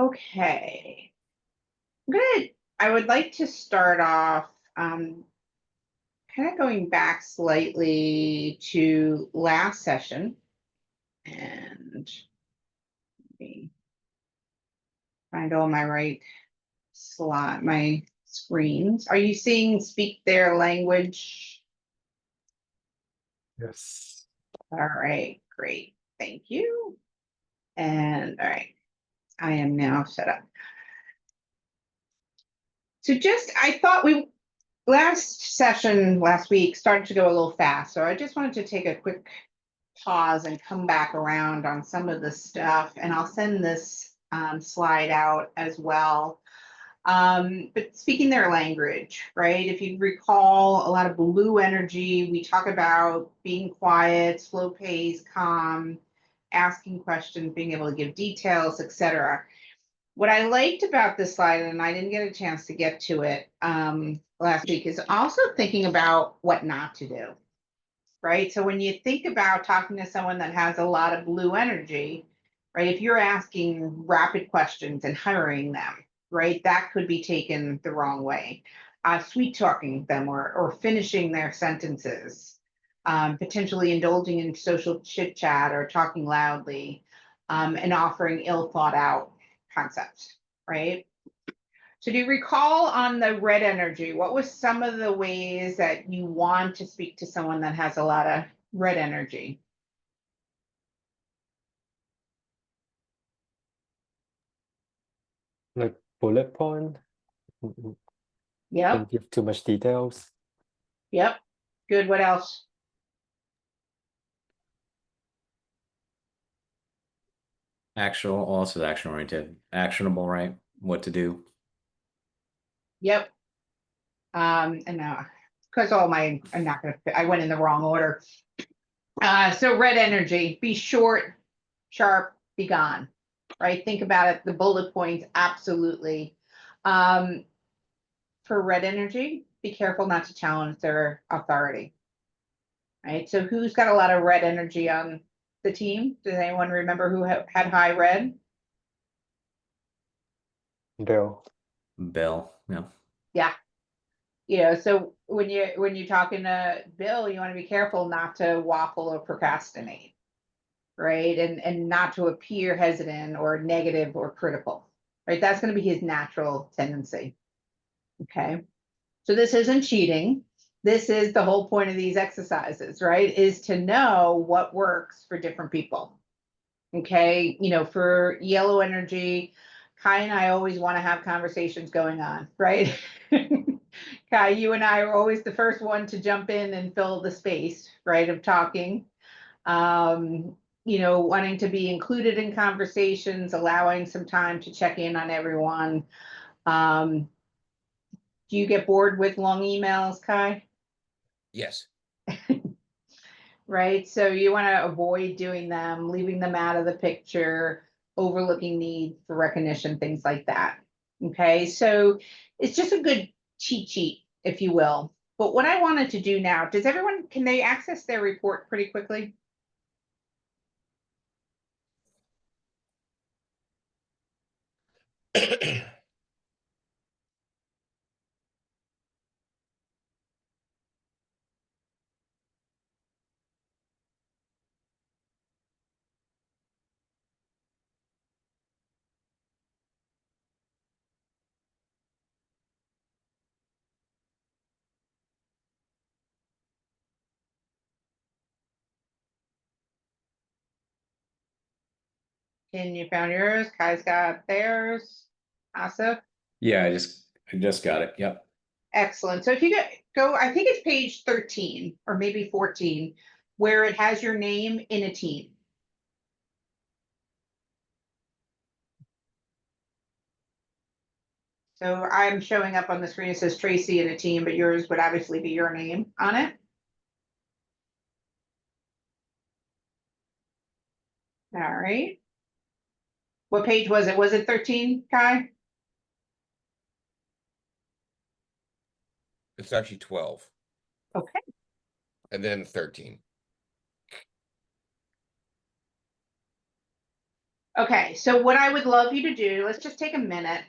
Okay, good. I would like to start off kind of going back slightly to last session and let me find all my right slot, my screens. Are you seeing speak their language? Yes. All right, great. Thank you. And all right, I am now set up. So I thought last session last week started to go a little fast. So I just wanted to take a quick pause and come back around on some of the stuff. And I'll send this slide out as well. But speaking their language, right? If you recall, a lot of blue energy, we talk about being quiet, slow pace, calm, asking questions, being able to give details, etc. What I liked about this slide, and I didn't get a chance to get to it last week, is also thinking about what not to do, right? So when you think about talking to someone that has a lot of blue energy, right? If you're asking rapid questions and hurrying them, right, that could be taken the wrong way. Sweet talking them or finishing their sentences, potentially indulging in social chit chat or talking loudly, and offering ill thought out concepts, right? So do you recall on the red energy, what was some of the ways that you want to speak to someone that has a lot of red energy? Like bullet point. Yep. Don't give too much details. Yep. Good. What else? Also action oriented, actionable, right? What to do. Yep. And now, because all my, I'm not going to, I went in the wrong order. So red energy, be short, sharp, be gone, right? Think about it. The bullet points, absolutely. For red energy, be careful not to challenge their authority, right? So who's got a lot of red energy on the team? Does anyone remember who had high red? Bill. Bill, yeah. Yeah. So when you're talking to Bill, you want to be careful not to waffle or procrastinate, right? And not to appear hesitant or negative or critical, right? That's going to be his natural tendency. Okay. So this isn't cheating. This is the whole point of these exercises, right? Is to know what works for different people. Okay. For yellow energy, Kai and I always want to have conversations going on, right? Kai, you and I are always the first one to jump in and fill the space, right, of talking. Wanting to be included in conversations, allowing some time to check in on everyone. Do you get bored with long emails, Kai? Yes. Right? So you want to avoid doing them, leaving them out of the picture, overlooking need for recognition, things like that. Okay, so it's just a good cheat sheet, if you will. But what I wanted to do now, can they access their report pretty quickly? Can you found yours? Kai's got theirs. Asif? Yeah, I just got it. Yep. Excellent. So if you go, I think it's page 13 or maybe 14, where it has your name in a team. So I'm showing up on the screen. It says Tracy in a team, but yours would obviously be your name on it. All right. What page was it? Was it 13, Kai? It's actually 12 Okay. and then 13. Okay, so what I would love you to do, let's just take a minute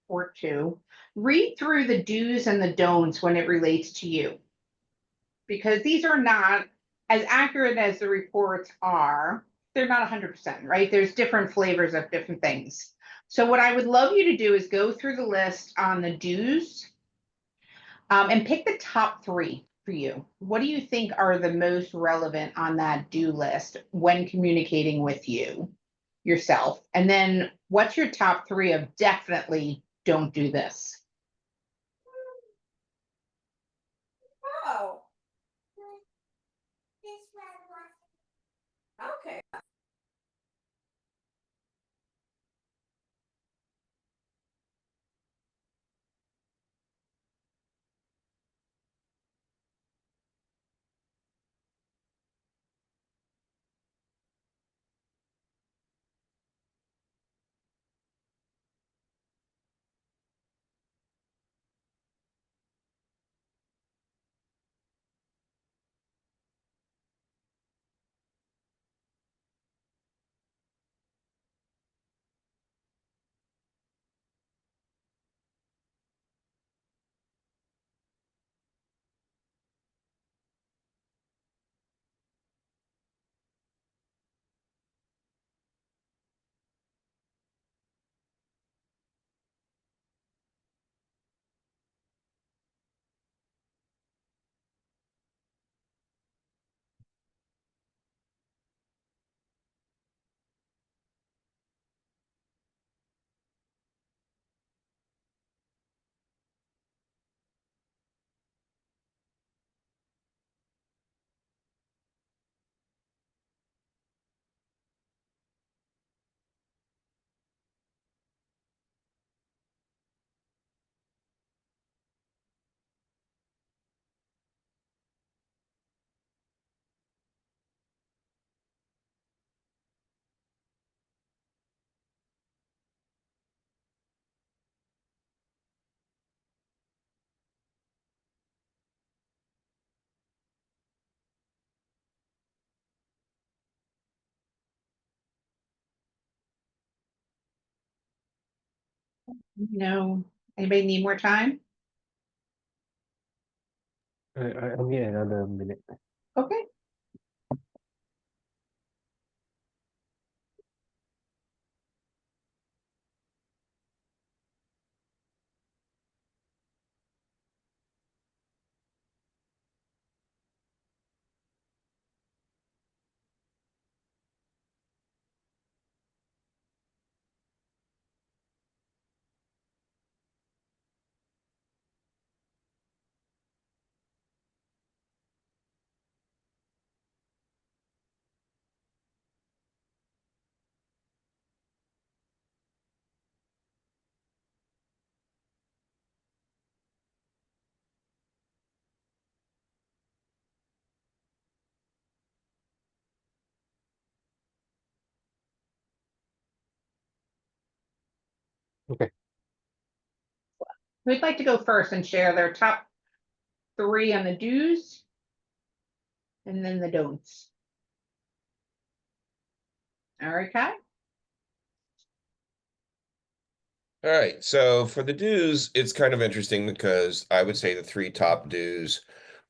or two, read through the do's and the don'ts when it relates to you. Because these are not as accurate as the reports are. They're not 100%, right? There's different flavors of different things. So what I would love you to do is go through the list on the do's and pick the top three for you. What do you think are the most relevant on that do list when communicating with you yourself? And then what's your top three of definitely don't do this? Oh. Okay. No. Anybody need more time? I'll need another minute. Okay. Okay. Who'd like to go first and share their top three on the do's and then the don'ts? All right, Kai? All right, so for the dues, it's kind of interesting because I would say the three top dues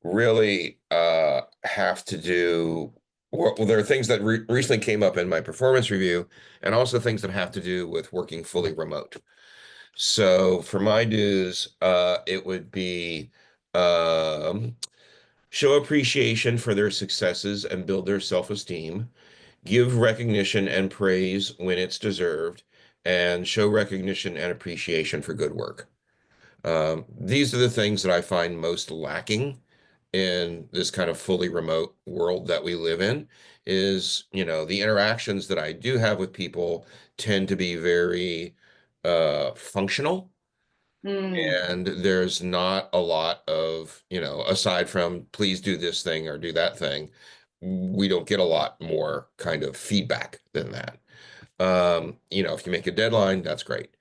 really have to do well, there are things that recently came up in my performance review and also things that have to do with working fully remote. So for my dues, it would be show appreciation for their successes and build their self-esteem, give recognition and praise when it's deserved, and show recognition and appreciation for good work. These are the things that I find most lacking in this kind of fully remote world that we live in is, the interactions that I do have with people tend to be very functional. Mm, And there's not a lot of, aside from please do this thing or do that thing, we don't get a lot more kind of feedback than that. If you make a deadline, that's great.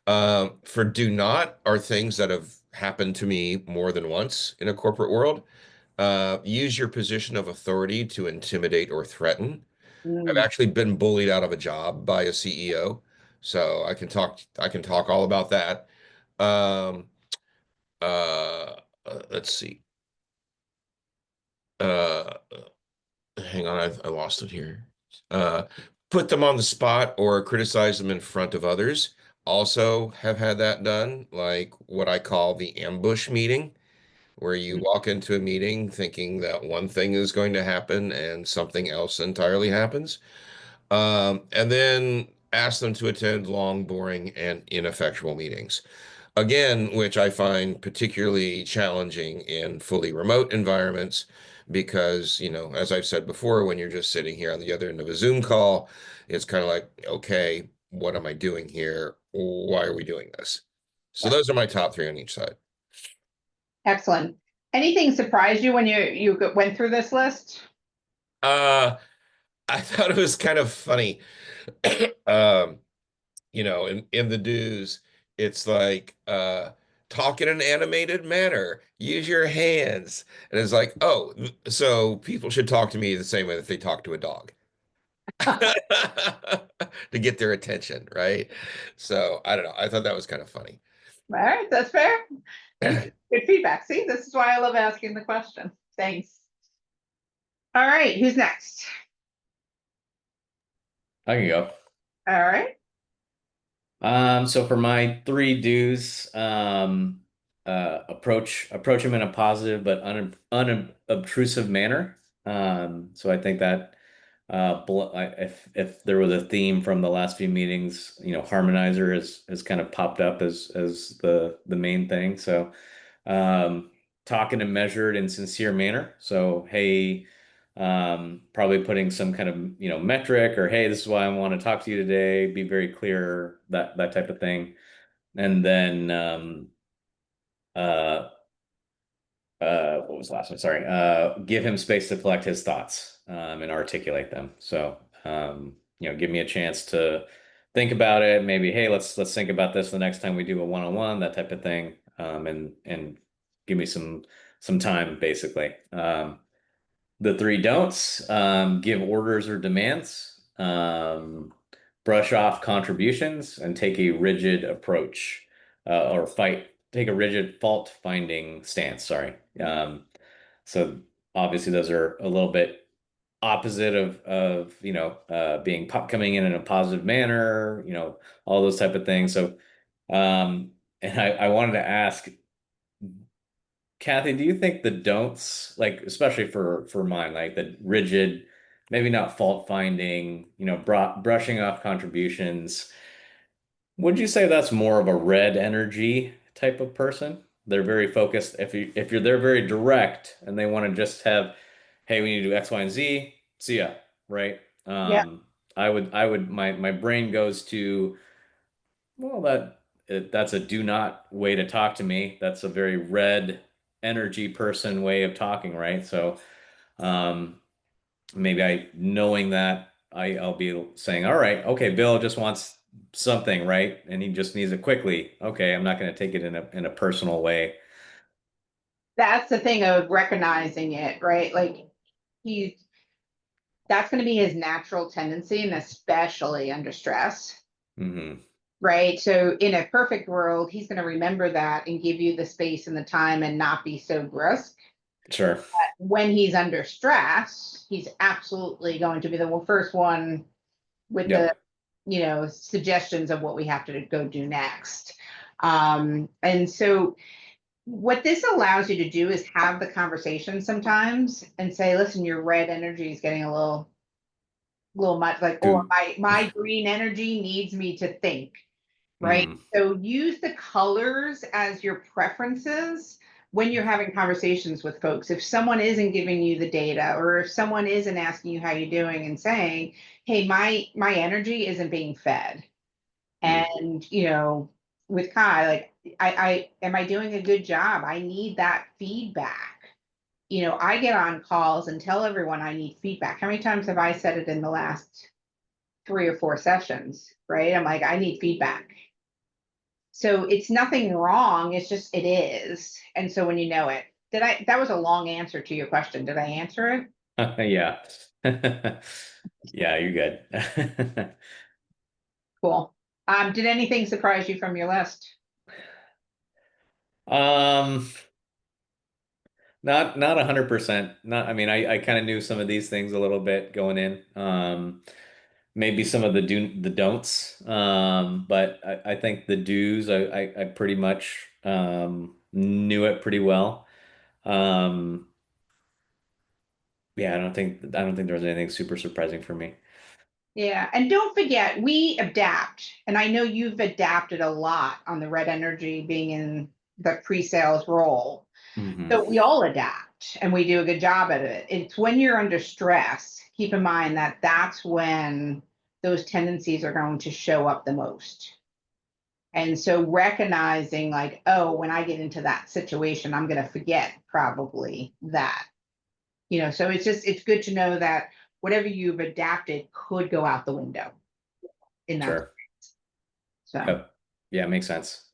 For do not are things that have happened to me more than once in a corporate world. Use your position of authority to intimidate or threaten. I've Mm. actually been bullied out of a job by a CEO, so I can talk all about that. Um, let's see. Uh, hang on, I lost it here. Uh, put them on the spot or criticize them in front of others. Also have had that done, like what I call the ambush meeting, where you walk into a meeting thinking that one thing is going to happen and something else entirely happens. And then ask them to attend long, boring, and ineffectual meetings. Again, which I find particularly challenging in fully remote environments because, as I've said before, when you're just sitting here on the other end of a Zoom call, it's kind of like, okay, what am I doing here? Why are we doing this? So Yeah. those are my top three on each side. Excellent. Anything surprised you when went through this list? Uh, I thought it was kind of funny. Um, in the dues, it's like talk in an animated manner, use your hands. And it's like, oh, so people should talk to me the same way that they talk to a dog to get their attention, right? So I don't know. I thought that was kind of funny. All right, that's fair. Good feedback. See, this is why I love asking the question. Thanks. All right, who's next? I can go. All right. So for my three do's, approach him in a positive but unobtrusive manner. So I think that if there was a theme from the last few meetings, harmonizer has kind of popped up as the main thing. So talk in a measured and sincere manner. So hey, probably putting some kind of metric or hey, this is why I want to talk to you today. Be very clear, that type of thing. And then uh what was the last one? Sorry. Give him space to collect his thoughts and articulate them. So give me a chance to think about it. Maybe, hey, let's think about this the next time we do a one-on-one, that type of thing. And give me some time, basically. The three don'ts, give orders or demands, brush off contributions, and take a rigid approach, take a rigid fault finding stance. Sorry. So obviously those are a little bit opposite of being coming in a positive manner, all those type of things. So, and I wanted to ask, Kathy, do you think the don'ts, like especially for mine, like the rigid, maybe not fault finding, brushing off contributions, would you say that's more of a red energy type of person? They're very focused. If you're they're very direct and they want to just have, hey, we need to do X, Y, and Z, see ya, right? Yeah. My brain goes to, well, that's a do not way to talk to me. That's a very red energy person way of talking, right? So um, maybe knowing that, I'll be saying, all right, okay, Bill just wants something, right? And he just needs it quickly. Okay, I'm not going to take it in a personal way. That's the thing of recognizing it, right? Like he's that's going to be his natural tendency, and especially under stress, Hmm. right? So in a perfect world, he's going to remember that and give you the space and the time and not be so brusque. Sure. When he's under stress, he's absolutely going to be the first one with the Yep. suggestions of what we have to go do next. And so what this allows you to do is have the conversation sometimes and say, listen, your red energy is getting a little much, like, or Do. my green energy needs me to think, right? Mm, So use the colors as your preferences when you're having conversations with folks. If someone isn't giving you the data, or if someone isn't asking you how you're doing and saying, hey, my energy isn't being fed. mm, And with Kai, like, I am I doing a good job? I need that feedback. I get on calls and tell everyone I need feedback. How many times have I said it in the last 3 or 4 sessions, right? I'm like, I need feedback. So it's nothing wrong. It's just, it is. And so when you know it, that was a long answer to your question. Did I answer it? Yeah. Yeah, you're good. Cool. Did anything surprise you from your list? Um, not 100%. Not, I mean, I kind of knew some of these things a little bit going in. Maybe some of the don'ts. But I think the do's, I pretty much knew it pretty well. Um, yeah, I don't think there was anything super surprising for me. Yeah, and don't forget, we adapt, and I know you've adapted a lot on the red energy being in the pre-sales role. Hmm. So we all adapt and we do a good job at it. It's when you're under stress, keep in mind that that's when those tendencies are going to show up the most. And so recognizing like, oh, when I get into that situation, I'm going to forget probably that. So it's good to know that whatever you've adapted could go out the window in that. Sure. So Yep. Yeah, makes sense.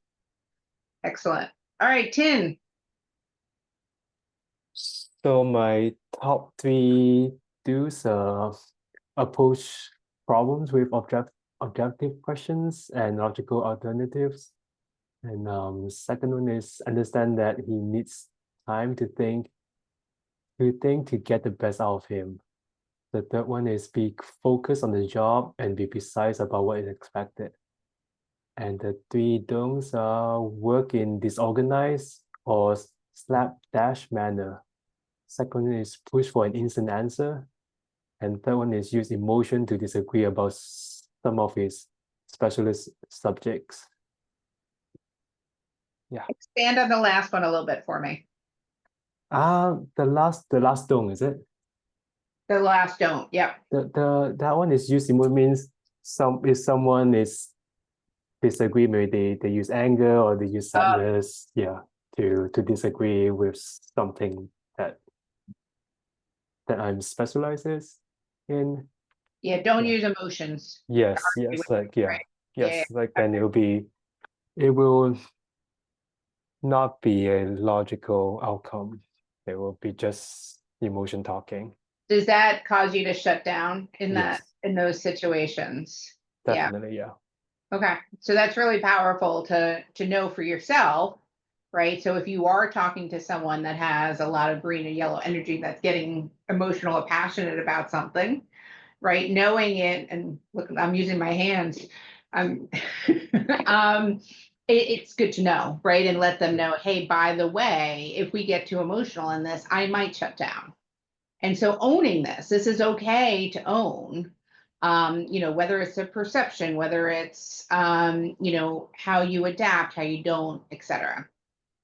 excellent. All right, Tin. So my top three do's approach problems with objective questions and logical alternatives. And second one is understand that he needs time to get the best out of him. The third one is be focused on the job and be precise about what is expected. And the three don'ts are work in disorganized or slapdash manner. Second one is push for an instant answer. And third one is use emotion to disagree about some of his specialist subjects. Yeah. Expand on the last one a little bit for me. The last don't, is it? The last don't. Yep. That one is use emotion means if someone is disagree, maybe they use anger or they use sadness, to disagree with something that I'm specialized in. Yeah, don't Yeah. use emotions. Yes, Right. Yeah. yes, like then it will not be a logical outcome. It will be just emotion talking. Does that cause you to shut down Yes, in those situations? Yeah. definitely, yeah. Okay. So that's really powerful to know for yourself, right? So if you are talking to someone that has a lot of green and yellow energy that's getting emotional or passionate about something, right? Knowing it, and look, I'm using my hands. Um, it's good to know, right? And let them know, hey, by the way, if we get too emotional in this, I might shut down. And so owning this is okay to own. Whether it's a perception, whether it's how you adapt, how you don't, etc.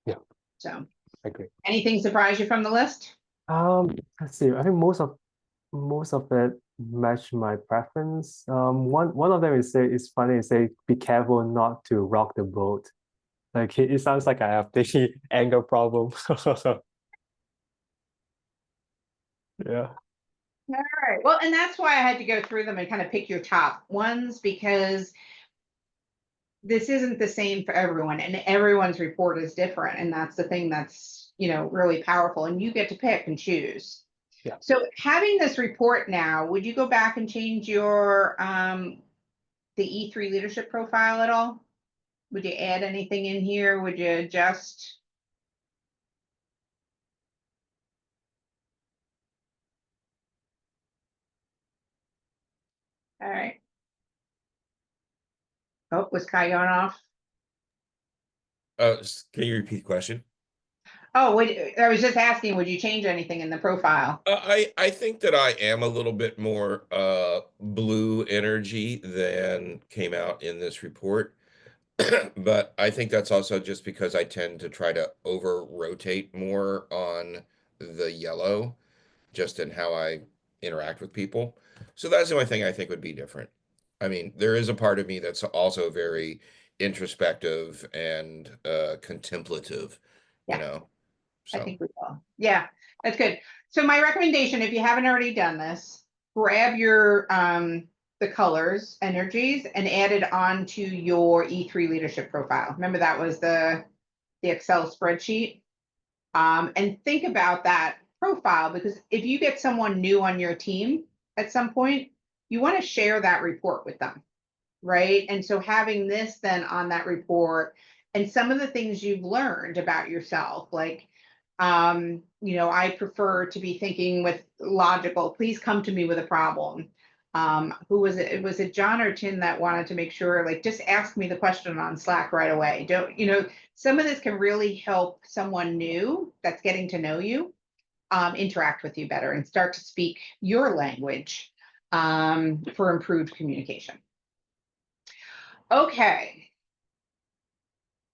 Yeah, So I agree. anything surprise you from the list? Let's see. I think most of it match my preference. One of them is say it's funny. Say be careful not to rock the boat. Like it sounds like I have the anger problem. Yeah. All right. Well, and that's why I had to go through them and kind of pick your top ones, because this isn't the same for everyone and everyone's report is different. And that's the thing that's, really powerful, and you get to pick and choose. Yeah. So having this report now, would you go back and change your, the E3 leadership profile at all? Would you add anything in here? Would you adjust? All right. Oh, was Kai going off? Can you repeat the question? Oh, I was just asking, would you change anything in the profile? I think that I am a little bit more blue energy than came out in this report. But I think that's also just because I tend to try to over rotate more on the yellow, just in how I interact with people. So that's the only thing I think would be different. I mean, there is a part of me that's also very introspective and contemplative, you Yeah. know. I So think we will. Yeah, that's good. So my recommendation, if you haven't already done this, grab your the colors, energies, and add it onto your E3 leadership profile. Remember that was the Excel spreadsheet. And think about that profile, because if you get someone new on your team at some point, you want to share that report with them, right? And so having this then on that report and some of the things you've learned about yourself, like, I prefer to be thinking with logical, please come to me with a problem. Who was it? Was it John or Tim that wanted to make sure, like, just ask me the question on Slack right away? Don't, some of this can really help someone new that's getting to know you, interact with you better and start to speak your language, for improved communication. Okay.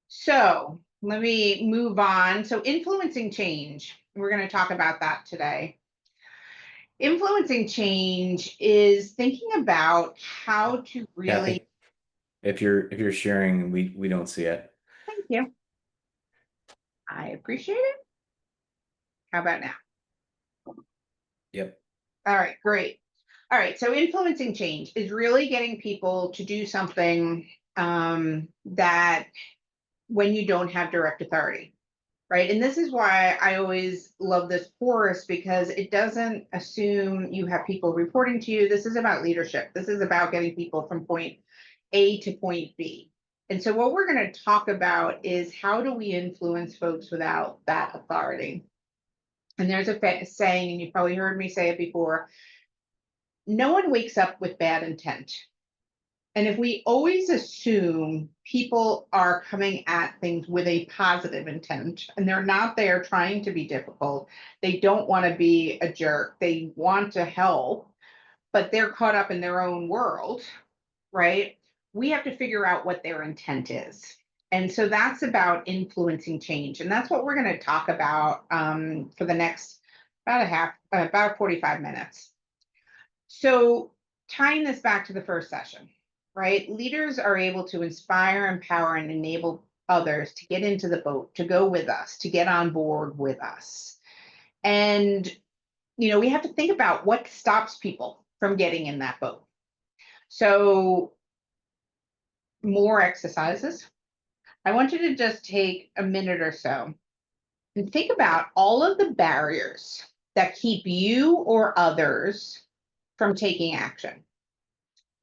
So let me move on. So influencing change, we're going to talk about that today. Influencing change is thinking about how to really. Kathy, if you're sharing, we don't see it. Thank you. I appreciate it. How about now? Yep. All right, great. All right, so influencing change is really getting people to do something, that when you don't have direct authority, right? And this is why I always love this course, because it doesn't assume you have people reporting to you. This is about leadership. This is about getting people from point A to point B. And so what we're going to talk about is how do we influence folks without that authority? And there's a saying, and you probably heard me say it before, no one wakes up with bad intent. And if we always assume people are coming at things with a positive intent and they're not there trying to be difficult, they don't want to be a jerk, they want to help, but they're caught up in their own world, right? We have to figure out what their intent is. And so that's about influencing change. And that's what we're going to talk about, for the next about 45 minutes. So tying this back to the first session, right? Leaders are able to inspire, empower, and enable others to get into the boat, to go with us, to get on board with us. And, we have to think about what stops people from getting in that boat. So more exercises. I want you to just take a minute or so and think about all of the barriers that keep you or others from taking action.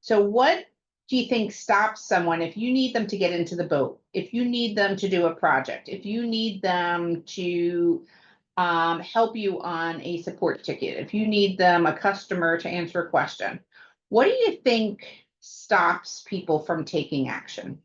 So what do you think stops someone if you need them to get into the boat, if you need them to do a project, if you need them to help you on a support ticket, if you need them, a customer, to answer a question? What do you think stops people from taking action?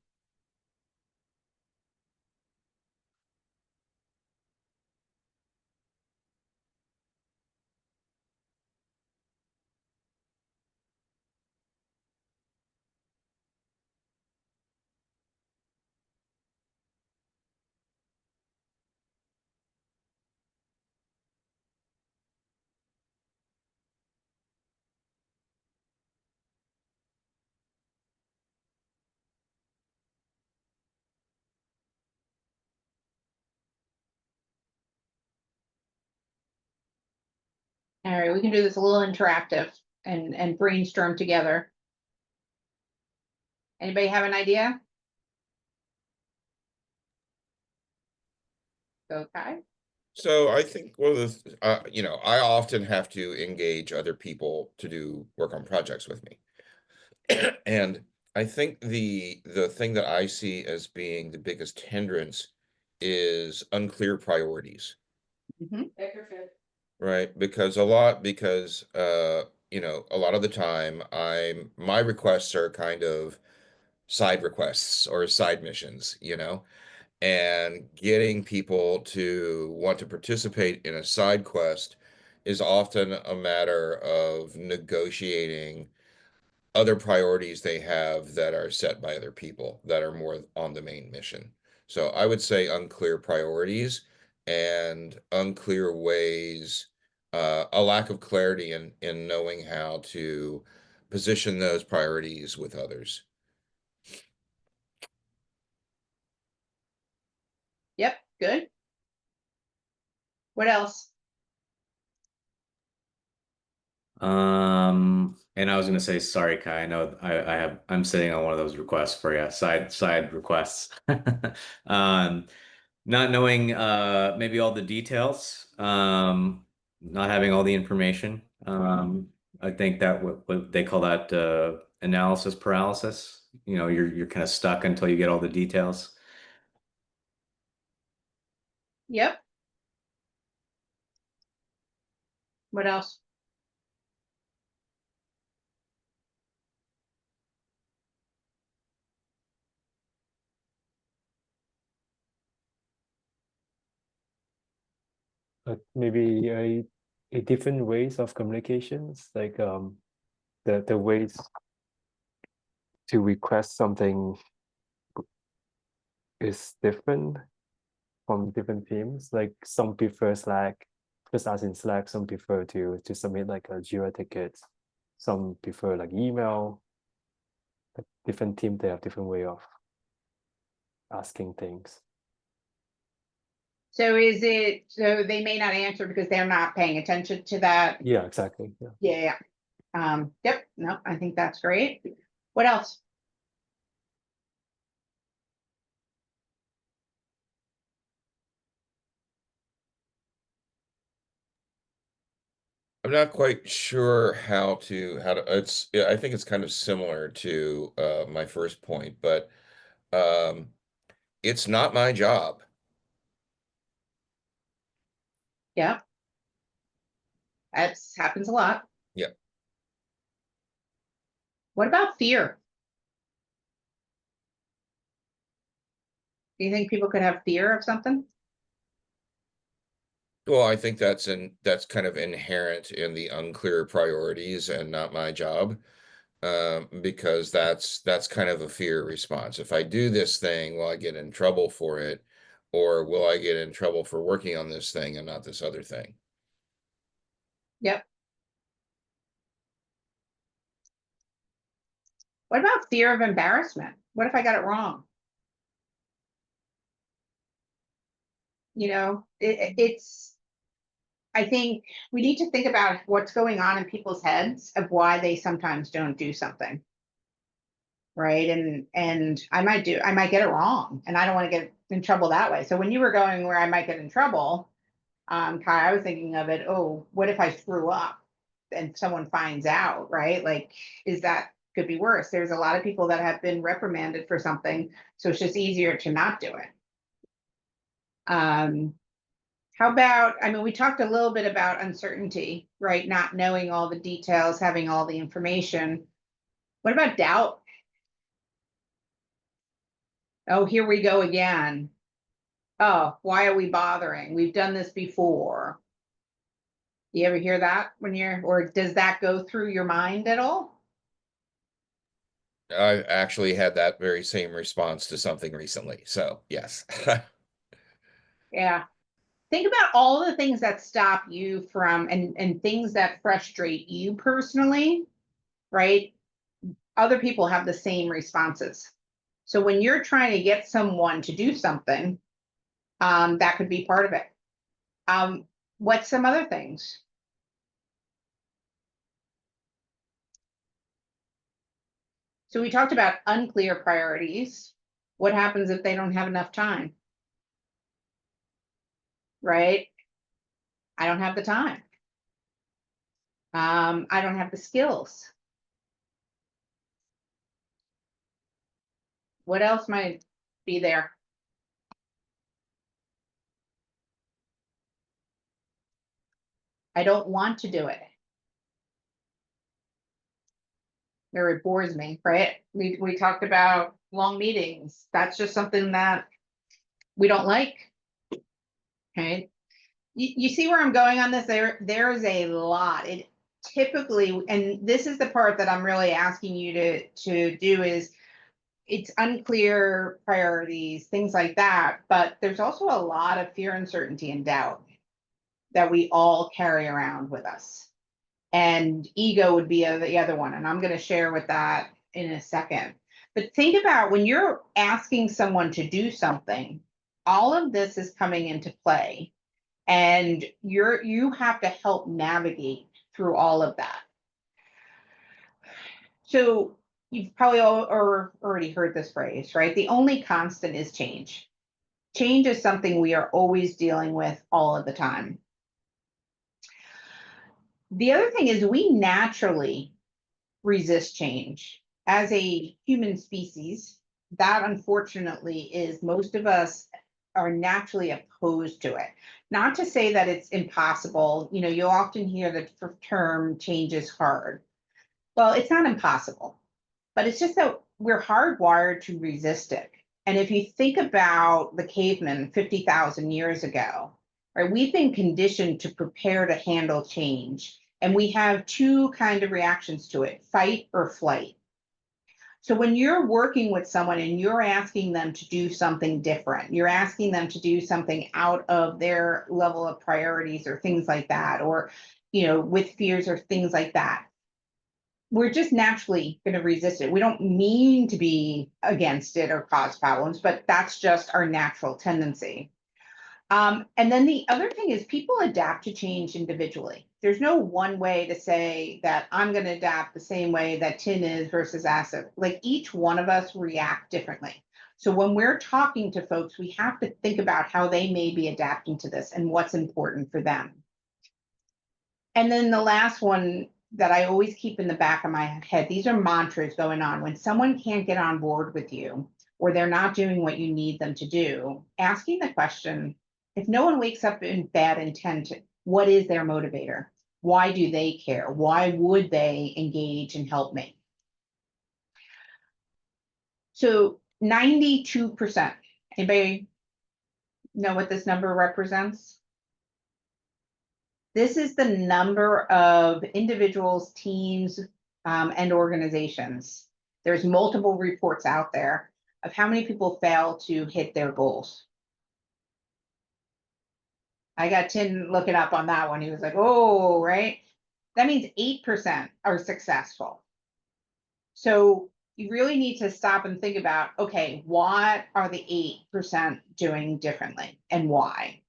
All right, we can do this a little interactive and brainstorm together. Anybody have an idea? Okay. So I think one of the, I often have to engage other people to do work on projects with me. And I think the thing that I see as being the biggest hindrance is unclear priorities, right? Because a lot of the time my requests are kind of side requests or side missions, and getting people to want to participate in a side quest is often a matter of negotiating other priorities they have that are set by other people that are more on the main mission. So I would say unclear priorities and unclear ways, a lack of clarity in knowing how to position those priorities with others. Yep, good. What else? And I was gonna say, sorry, Kai. I know I'm sitting on one of those requests for you, side requests. Not knowing maybe all the details. not having all the information. I think that what they call that analysis paralysis. You know, you're kind of stuck until you get all the details. Yep. What else? But maybe a different ways of communications, like the ways to request something is different from different teams. Like some prefer Slack, just as in Slack, some prefer to submit like a Jira ticket. Some prefer like email. Like different team, they have different way of asking things. So is it, so they may not answer because they're not paying attention to that? Yeah, exactly. Yeah. Yeah. Yep, no, I think that's great. What else? I'm not quite sure how to I think it's kind of similar to my first point, but um it's not my job. Yeah. That's happens a lot. Yeah. What about fear? Do you think people could have fear of something? Well, I think that's kind of inherent in the unclear priorities and not my job. Because that's kind of a fear response. If I do this thing, will I get in trouble for it? Or will I get in trouble for working on this thing and not this other thing? Yep. What about fear of embarrassment? What if I got it wrong? You know, it's, I think we need to think about what's going on in people's heads of why they sometimes don't do something. Right. And I might get it wrong and I don't want to get in trouble that way. So when you were going where I might get in trouble, Kai, I was thinking of it, oh, what if I screw up and someone finds out, right? Like, is that could be worse. There's a lot of people that have been reprimanded for something, so it's just easier to not do it. How about, I mean, we talked a little bit about uncertainty, right? Not knowing all the details, having all the information. What about doubt? Oh, here we go again. Oh, why are we bothering? We've done this before. You ever hear that when you're, or does that go through your mind at all? I've actually had that very same response to something recently. So yes. Yeah. Think about all the things that stop you from and things that frustrate you personally, right? Other people have the same responses. So when you're trying to get someone to do something, that could be part of it. What's some other things? So we talked about unclear priorities. What happens if they don't have enough time? Right? I don't have the time. I don't have the skills. What else might be there? I don't want to do it. Or it bores me, right? We talked about long meetings. That's just something that we don't like. Okay. You see where I'm going on this? There's a lot. It typically, and this is the part that I'm really asking you to do is it's unclear priorities, things like that. But there's also a lot of fear, uncertainty, and doubt that we all carry around with us. And ego would be the other one. And I'm going to share with that in a second. But think about when you're asking someone to do something, all of this is coming into play. And you have to help navigate through all of that. So you've probably already heard this phrase, right? The only constant is change. Change is something we are always dealing with all of the time. The other thing is we naturally resist change as a human species. That unfortunately is most of us are naturally opposed to it. Not to say that it's impossible. You know, you'll often hear the term change is hard. Well, it's not impossible, but it's just that we're hardwired to resist it. And if you think about the cavemen 50,000 years ago, right, we've been conditioned to prepare to handle change. And we have two kind of reactions to it, fight or flight. So when you're working with someone and you're asking them to do something different, you're asking them to do something out of their level of priorities or things like that, or, you know, with fears or things like that, we're just naturally going to resist it. We don't mean to be against it or cause problems, but that's just our natural tendency. And then the other thing is people adapt to change individually. There's no one way to say that I'm going to adapt the same way that tin is versus acid. Like each one of us react differently. So when we're talking to folks, we have to think about how they may be adapting to this and what's important for them. And then the last one that I always keep in the back of my head, these are mantras going on. When someone can't get on board with you or they're not doing what you need them to do, asking the question, if no one wakes up in bad intent, what is their motivator? Why do they care? Why would they engage and help me? So 92%, anybody know what this number represents? This is the number of individuals, teams, and organizations. There's multiple reports out there of how many people fail to hit their goals. I got Tim looking up on that one. He was like, oh, right. That means 8% are successful. So you really need to stop and think about, okay, what are the 8% doing differently and why?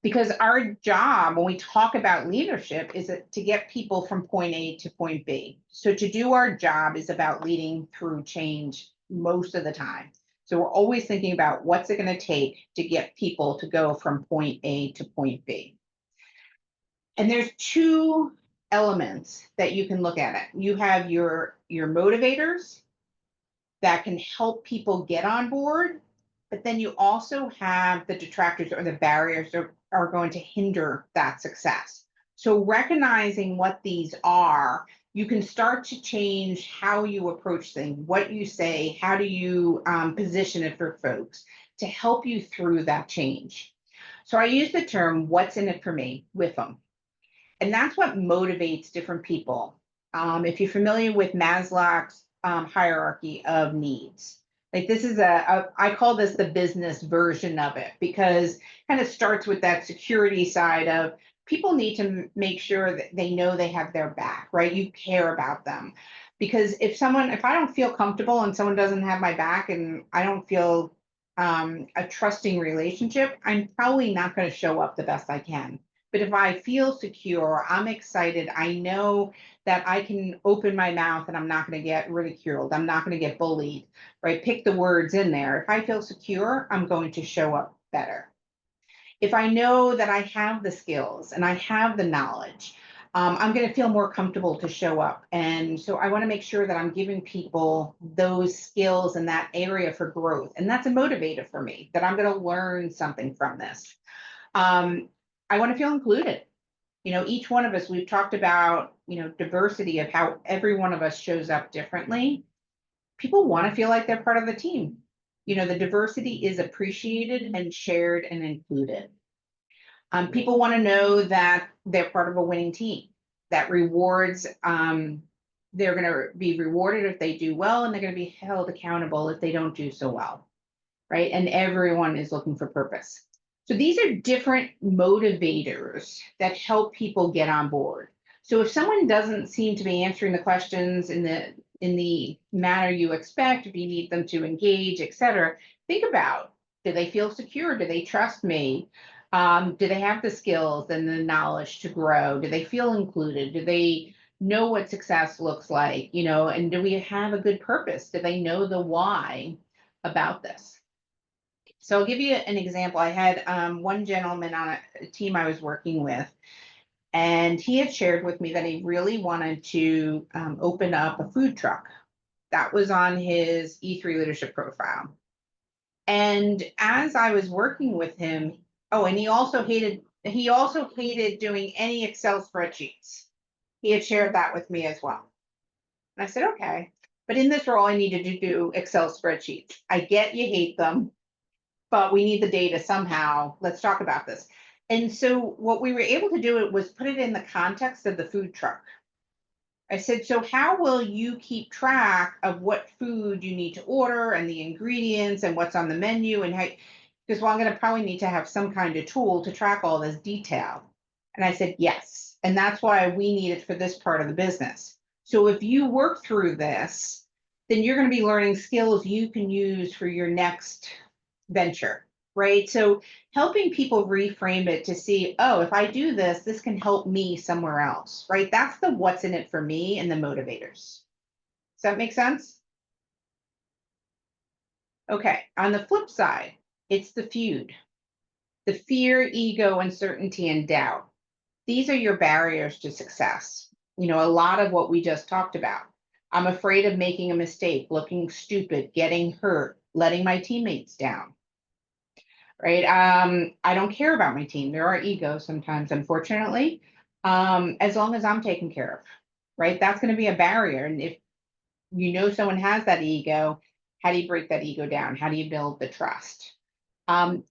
Because our job when we talk about leadership is to get people from point A to point B. So to do our job is about leading through change most of the time. So we're always thinking about what's it going to take to get people to go from point A to point B. And there's two elements that you can look at it. You have your motivators that can help people get on board, but then you also have the detractors or the barriers that are going to hinder that success. So recognizing what these are, you can start to change how you approach things, what you say, how do you position it for folks to help you through that change. So I use the term, what's in it for me, with them. And that's what motivates different people. If you're familiar with Maslow's hierarchy of needs, like this is I call this the business version of it because it kind of starts with that security side of people need to make sure that they know they have their back, right? You care about them. Because if I don't feel comfortable and someone doesn't have my back and I don't feel a trusting relationship, I'm probably not going to show up the best I can. But if I feel secure, I'm excited, I know that I can open my mouth and I'm not going to get ridiculed. I'm not going to get bullied, right? Pick the words in there. If I feel secure, I'm going to show up better. If I know that I have the skills and I have the knowledge, I'm going to feel more comfortable to show up. And so I want to make sure that I'm giving people those skills in that area for growth. And that's a motivator for me, that I'm going to learn something from this. I want to feel included. You know, each one of us, we've talked about, you know, diversity of how every one of us shows up differently. People want to feel like they're part of the team. You know, the diversity is appreciated and shared and included. People want to know that they're part of a winning team, that rewards, they're going to be rewarded if they do well, and they're going to be held accountable if they don't do so well, right? And everyone is looking for purpose. So these are different motivators that help people get on board. So if someone doesn't seem to be answering the questions in the manner you expect, if you need them to engage, et cetera, think about, do they feel secure? Do they trust me? Do they have the skills and the knowledge to grow? Do they feel included? Do they know what success looks like? You know, and do we have a good purpose? Do they know the why about this? So I'll give you an example. I had one gentleman on a team I was working with. And he had shared with me that he really wanted to open up a food truck. That was on his E3 leadership profile. And as I was working with him, oh, and he also hated doing any Excel spreadsheets. He had shared that with me as well. And I said, okay, but in this role, I needed to do Excel spreadsheets. I get you hate them, but we need the data somehow. Let's talk about this. And so what we were able to do was put it in the context of the food truck. I said, so how will you keep track of what food you need to order and the ingredients and what's on the menu and how, because well, I'm going to probably need to have some kind of tool to track all this detail. And I said, yes. And that's why we need it for this part of the business. So if you work through this, then you're going to be learning skills you can use for your next venture, right? So helping people reframe it to see, oh, if I do this, this can help me somewhere else, right? That's the what's in it for me and the motivators. Does that make sense? Okay, on the flip side, it's the feud, the fear, ego, uncertainty, and doubt. These are your barriers to success. You know, a lot of what we just talked about. I'm afraid of making a mistake, looking stupid, getting hurt, letting my teammates down. Right? I don't care about my team. There are egos sometimes, unfortunately. As long as I'm taken care of, right? That's going to be a barrier. And if you know someone has that ego, how do you break that ego down? How do you build the trust?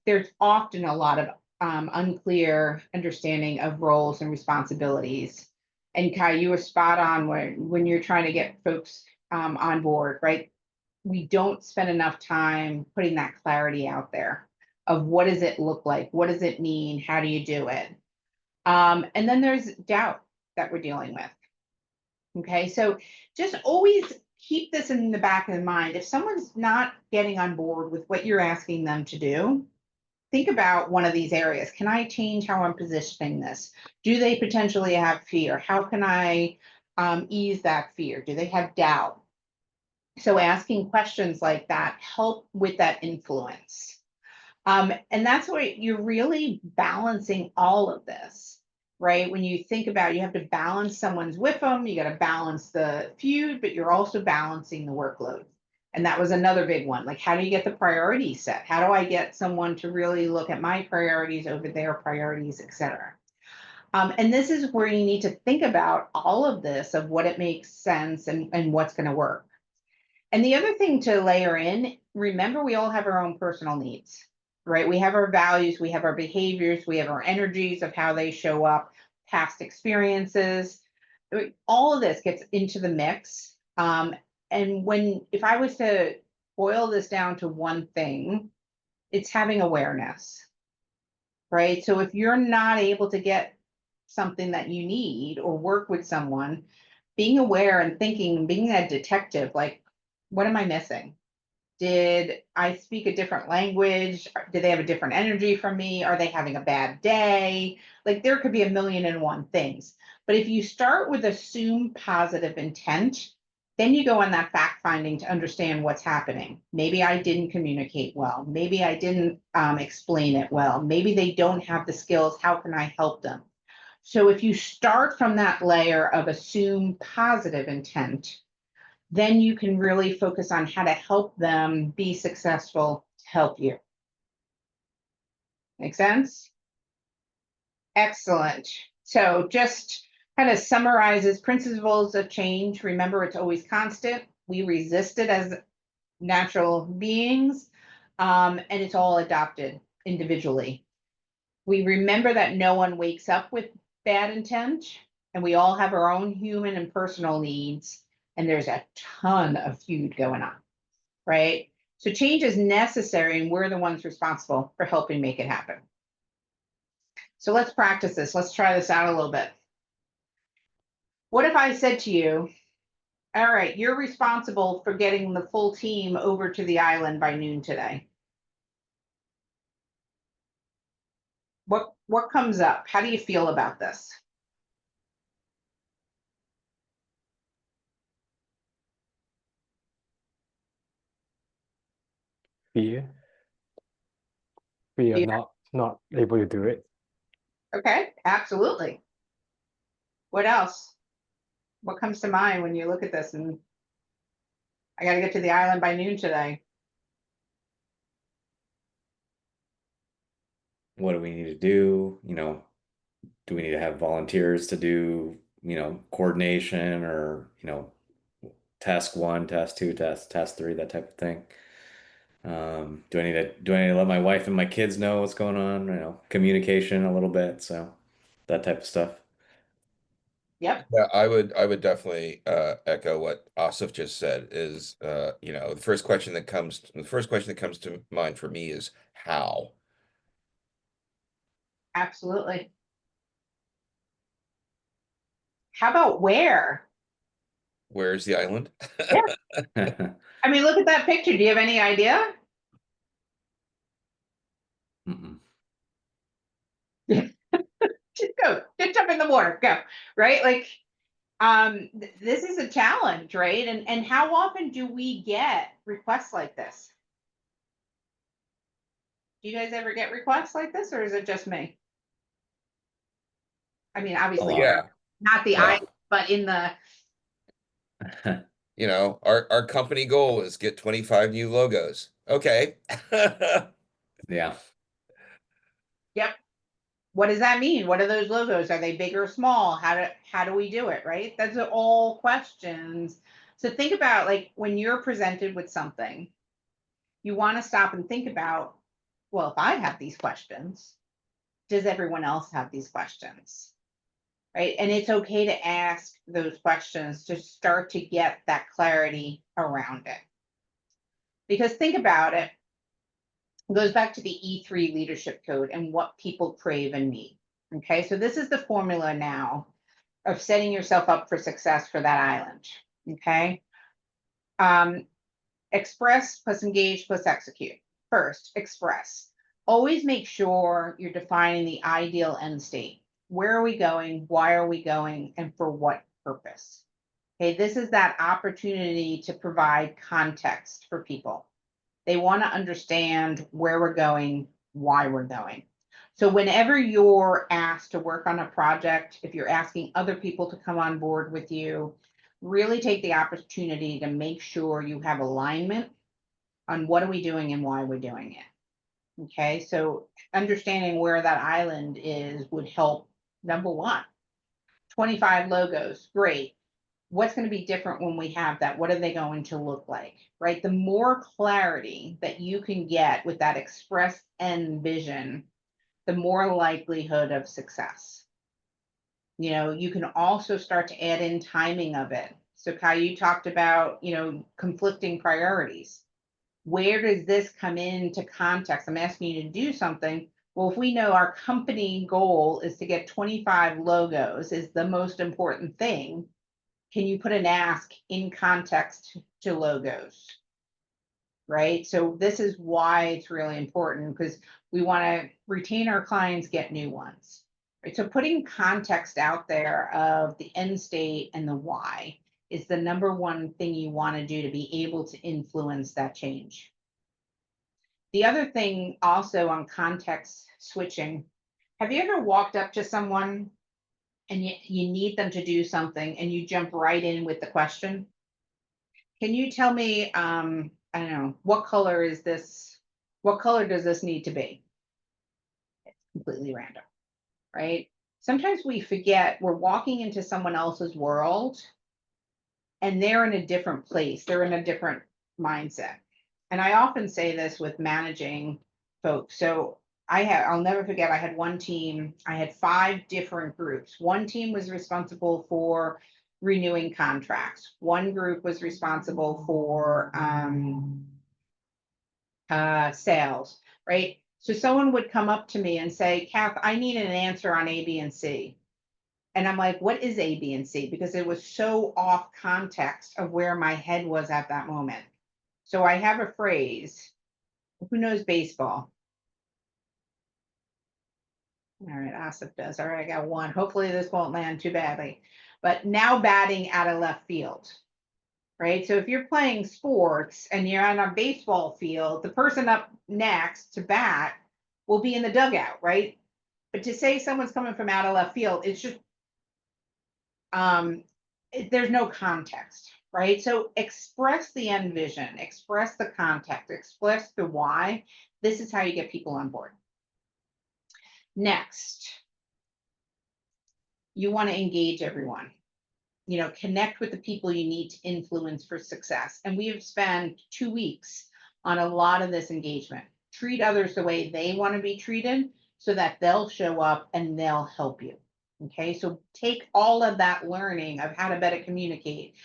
There's often a lot of unclear understanding of roles and responsibilities. And Kai, you were spot on when you're trying to get folks on board, right? We don't spend enough time putting that clarity out there of what does it look like? What does it mean? How do you do it? And then there's doubt that we're dealing with. Okay, so just always keep this in the back of the mind. If someone's not getting on board with what you're asking them to do, think about one of these areas. Can I change how I'm positioning this? Do they potentially have fear? How can I ease that fear? Do they have doubt? So asking questions like that help with that influence. And that's where you're really balancing all of this, right? When you think about, you have to balance someone's with them, you got to balance the feud, but you're also balancing the workload. And that was another big one. Like, how do you get the priorities set? How do I get someone to really look at my priorities over their priorities, et cetera? And this is where you need to think about all of this of what it makes sense and what's going to work. And the other thing to layer in, remember, we all have our own personal needs, right? We have our values, we have our behaviors, we have our energies of how they show up, past experiences. All of this gets into the mix. And if I was to boil this down to one thing, it's having awareness, right? So if you're not able to get something that you need or work with someone, being aware and thinking, being that detective, like, what am I missing? Did I speak a different language? Do they have a different energy from me? Are they having a bad day? Like, there could be a million and one things. But if you start with assume positive intent, then you go on that fact finding to understand what's happening. Maybe I didn't communicate well. Maybe I didn't explain it well. Maybe they don't have the skills. How can I help them? So if you start from that layer of assume positive intent, then you can really focus on how to help them be successful to help you. Make sense? Excellent. So just kind of summarizes principles of change. Remember, it's always constant. We resist it as natural beings, and it's all adopted individually. We remember that no one wakes up with bad intent, and we all have our own human and personal needs, and there's a ton of feud going on, right? So change is necessary, and we're the ones responsible for helping make it happen. So let's practice this. Let's try this out a little bit. What if I said to you, all right, you're responsible for getting the full team over to the island by noon today? What comes up? How do you feel about this? Fear. Fear of not able to do it. Okay, absolutely. What else? What comes to mind when you look at this and I gotta get to the island by noon today? What do we need to do? Do we need to have volunteers to do, coordination or, task 1, task 2, task 3, that type of thing? Do I need to let my wife and my kids know what's going on? Communication a little bit, so that type of stuff. Yep, Yeah, I would definitely echo what Asif just said is the first question that comes to mind for me is how. absolutely. How about where? Where's the island? I mean, look at that picture. Do you have any idea? Mm-mm. Just go, just jump in the water, go, right? Like, this is a challenge, right? And how often do we get requests like this? Do you guys ever get requests like this, or is it just me? I mean, obviously, lot. Yeah, not the Yeah. I, but in the, our company goal is get 25 new logos. Okay. Yeah. yep. What does that mean? What are those logos? Are they big or small? How do we do it, right? Those are all questions. So think about, like, when you're presented with something, you want to stop and think about, well, if I have these questions, does everyone else have these questions? Right? And it's okay to ask those questions to start to get that clarity around it. Because think about it, it goes back to the E3 leadership code and what people crave and need. Okay, so this is the formula now of setting yourself up for success for that island. Okay. Um, express plus engage plus execute. First, express. Always make sure you're defining the ideal end state. Where are we going? Why are we going? And for what purpose? Okay, this is that opportunity to provide context for people. They want to understand where we're going, why we're going. So whenever you're asked to work on a project, if you're asking other people to come on board with you, really take the opportunity to make sure you have alignment on what are we doing and why we're doing it. Okay, so understanding where that island is would help. Number one, 25 logos, great. What's going to be different when we have that? What are they going to look like? Right? The more clarity that you can get with that express end vision, the more likelihood of success. You can also start to add in timing of it. So Kai, you talked about, conflicting priorities. Where does this come into context? I'm asking you to do something. Well, if we know our company goal is to get 25 logos is the most important thing, can you put an ask in context to logos? Right. So this is why it's really important, because we want to retain our clients, get new ones. Right. So putting context out there of the end state and the why is the number one thing you want to do to be able to influence that change. The other thing also on context switching, have you ever walked up to someone and you need them to do something and you jump right in with the question? Can you tell me, I don't know, what color is this? What color does this need to be? It's completely random, right? Sometimes we forget we're walking into someone else's world and they're in a different place, they're in a different mindset. And I often say this with managing folks. So I'll never forget, I had one team, I had 5 different groups. One team was responsible for renewing contracts. One group was responsible for sales, right? So someone would come up to me and say, Kath, I need an answer on A, B, and C. And I'm like, what is A, B, and C? Because it was so off context of where my head was at that moment. So I have a phrase. Who knows baseball? All right, Asif does. All right, I got one. Hopefully this won't land too badly. But now batting out of left field, right? So if you're playing sports and you're on a baseball field, the person up next to bat will be in the dugout, right? But to say someone's coming from out of left field, it's just there's no context, right? So express the end vision, express the context, express the why. This is how you get people on board. Next, you want to engage everyone. Connect with the people you need to influence for success. And we have spent 2 weeks on a lot of this engagement. Treat others the way they want to be treated so that they'll show up and they'll help you. Okay, so take all of that learning of how to better communicate,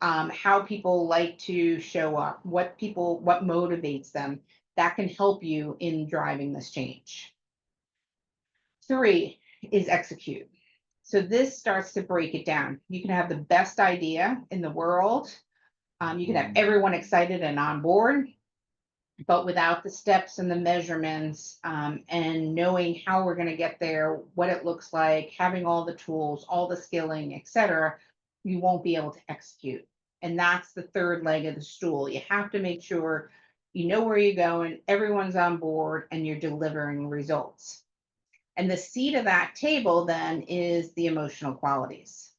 how people like to show up, what motivates them. That can help you in driving this change. 3 is execute. So this starts to break it down. You can have the best idea in the world. You can have everyone excited and on board, but without the steps and the measurements, and knowing how we're going to get there, what it looks like, having all the tools, all the skilling, etc., you won't be able to execute. And that's the third leg of the stool. You have to make sure you know where you're going, everyone's on board, and you're delivering results. And the seat of that table then is the emotional qualities,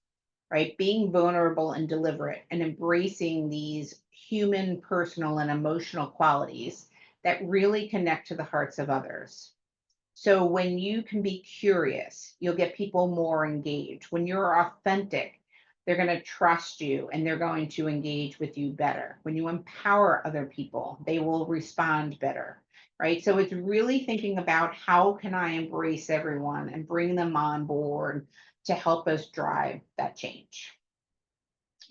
right? Being vulnerable and deliberate and embracing these human, personal, and emotional qualities that really connect to the hearts of others. So when you can be curious, you'll get people more engaged. When you're authentic, they're going to trust you and they're going to engage with you better. When you empower other people, they will respond better, right? So it's really thinking about how can I embrace everyone and bring them on board to help us drive that change.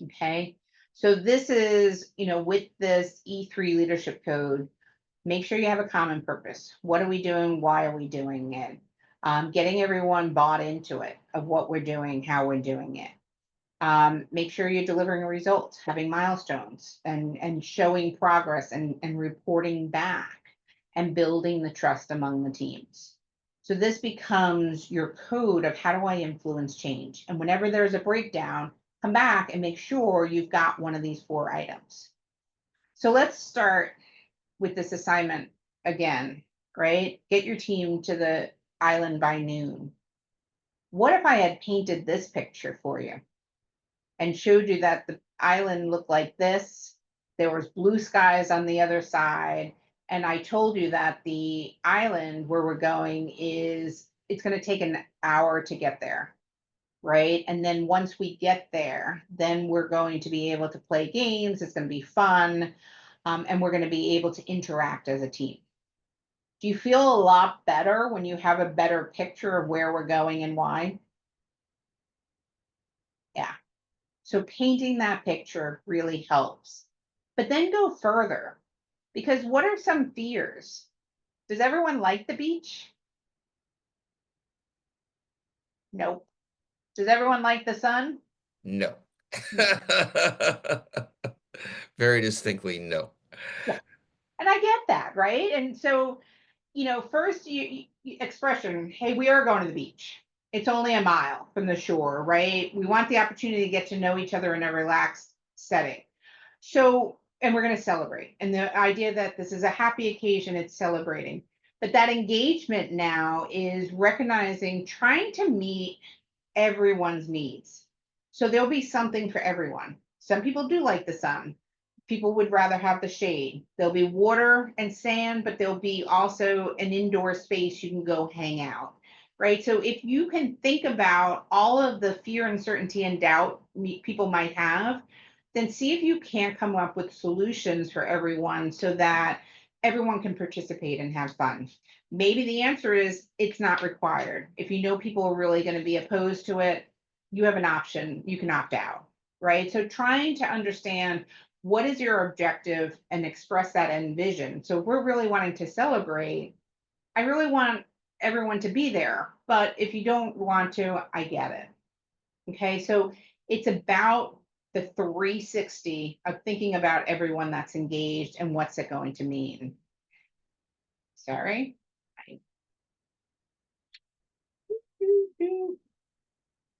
Okay. So this is, with this E3 leadership code, make sure you have a common purpose. What are we doing? Why are we doing it? Getting everyone bought into it, of what we're doing, how we're doing it. Make sure you're delivering results, having milestones and showing progress and reporting back and building the trust among the teams. So this becomes your code of how do I influence change? And whenever there's a breakdown, come back and make sure you've got one of these 4 items. So let's start with this assignment again, right? Get your team to the island by noon. What if I had painted this picture for you and showed you that the island looked like this? There was blue skies on the other side. And I told you that the island where we're going it's going to take an hour to get there, right? And then once we get there, then we're going to be able to play games. It's going to be fun. And we're going to be able to interact as a team. Do you feel a lot better when you have a better picture of where we're going and why? Yeah. So painting that picture really helps. But then go further, because what are some fears? Does everyone like the beach? Nope. Does everyone like the sun? No. Very distinctly, no. Yeah. And I get that, right? And so, first you expression, hey, we are going to the beach. It's only a mile from the shore, right? We want the opportunity to get to know each other in a relaxed setting. So, and we're going to celebrate. And the idea that this is a happy occasion, it's celebrating. But that engagement now is recognizing, trying to meet everyone's needs. So there'll be something for everyone. Some people do like the sun. People would rather have the shade. There'll be water and sand, but there'll be also an indoor space you can go hang out, right? So if you can think about all of the fear, uncertainty, and doubt people might have, then see if you can't come up with solutions for everyone so that everyone can participate and have fun. Maybe the answer is it's not required. If you know people are really going to be opposed to it, you have an option. You can opt out, right? So trying to understand what is your objective and express that end vision. So if we're really wanting to celebrate, I really want everyone to be there. But if you don't want to, I get it. Okay, so it's about the 360 of thinking about everyone that's engaged and what's it going to mean. Sorry.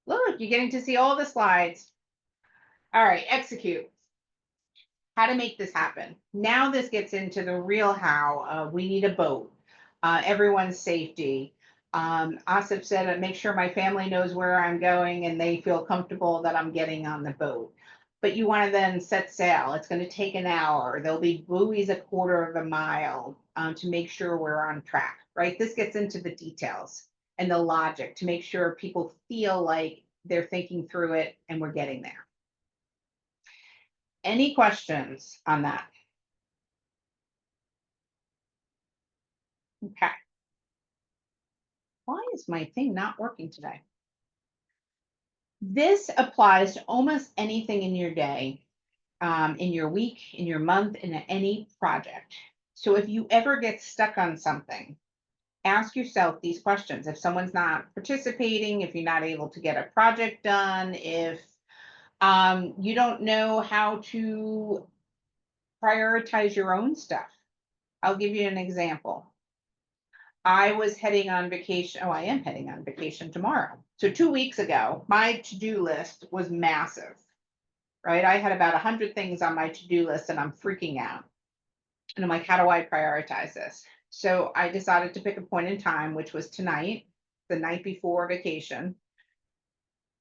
Look, you're getting to see all the slides. All right, execute. How to make this happen. Now this gets into the real how. We need a boat, everyone's safety. Asif said, make sure my family knows where I'm going and they feel comfortable that I'm getting on the boat. But you want to then set sail. It's going to take an hour. There'll be buoys a quarter of a mile to make sure we're on track, right? This gets into the details and the logic to make sure people feel like they're thinking through it and we're getting there. Any questions on that? Okay. Why is my thing not working today? This applies to almost anything in your day, in your week, in your month, in any project. So if you ever get stuck on something, ask yourself these questions. If someone's not participating, if you're not able to get a project done, if you don't know how to prioritize your own stuff. I'll give you an example. I was heading on vacation. Oh, I am heading on vacation tomorrow. So 2 weeks ago, my to-do list was massive, right? I had about 100 things on my to-do list and I'm freaking out. And I'm like, how do I prioritize this? So I decided to pick a point in time, which was tonight, the night before vacation.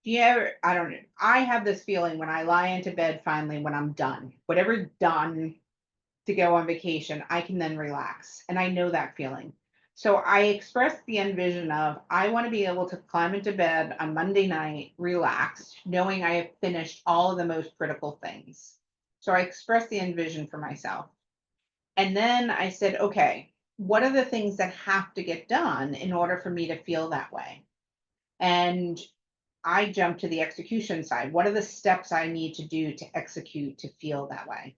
Yeah, I don't know. I have this feeling when I lie into bed finally, when I'm done, whatever's done to go on vacation, I can then relax. And I know that feeling. So I expressed the envision of I want to be able to climb into bed on Monday night, relaxed, knowing I have finished all of the most critical things. So I expressed the envision for myself. And then I said, okay, what are the things that have to get done in order for me to feel that way? And I jumped to the execution side. What are the steps I need to do to execute to feel that way?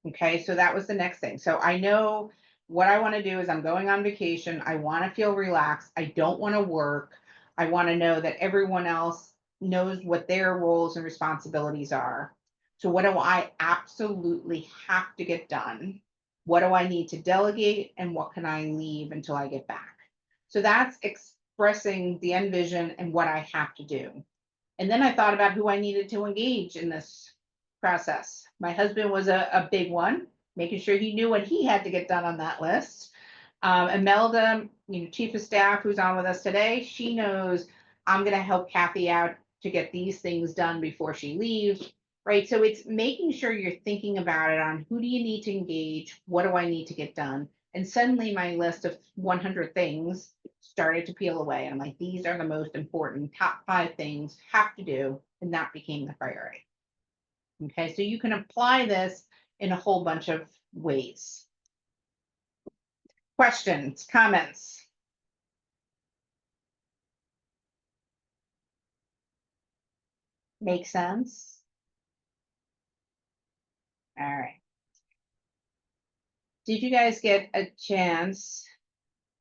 Okay, so that was the next thing. So I know what I want to do is I'm going on vacation. I want to feel relaxed. I don't want to work. I want to know that everyone else knows what their roles and responsibilities are. So, what do I absolutely have to get done? What do I need to delegate? And what can I leave until I get back? So, that's expressing the end vision and what I have to do. And then I thought about who I needed to engage in this process. My husband was a big one, making sure he knew what he had to get done on that list. Imelda, chief of staff, who's on with us today, she knows I'm going to help Kathy out to get these things done before she leaves. Right. So it's making sure you're thinking about it on who do you need to engage? What do I need to get done? And suddenly my list of 100 things started to peel away. I'm like, these are the most important top 5 things have to do. And that became the priority. Okay, so you can apply this in a whole bunch of ways. Questions, comments? Make sense? All right. Did you guys get a chance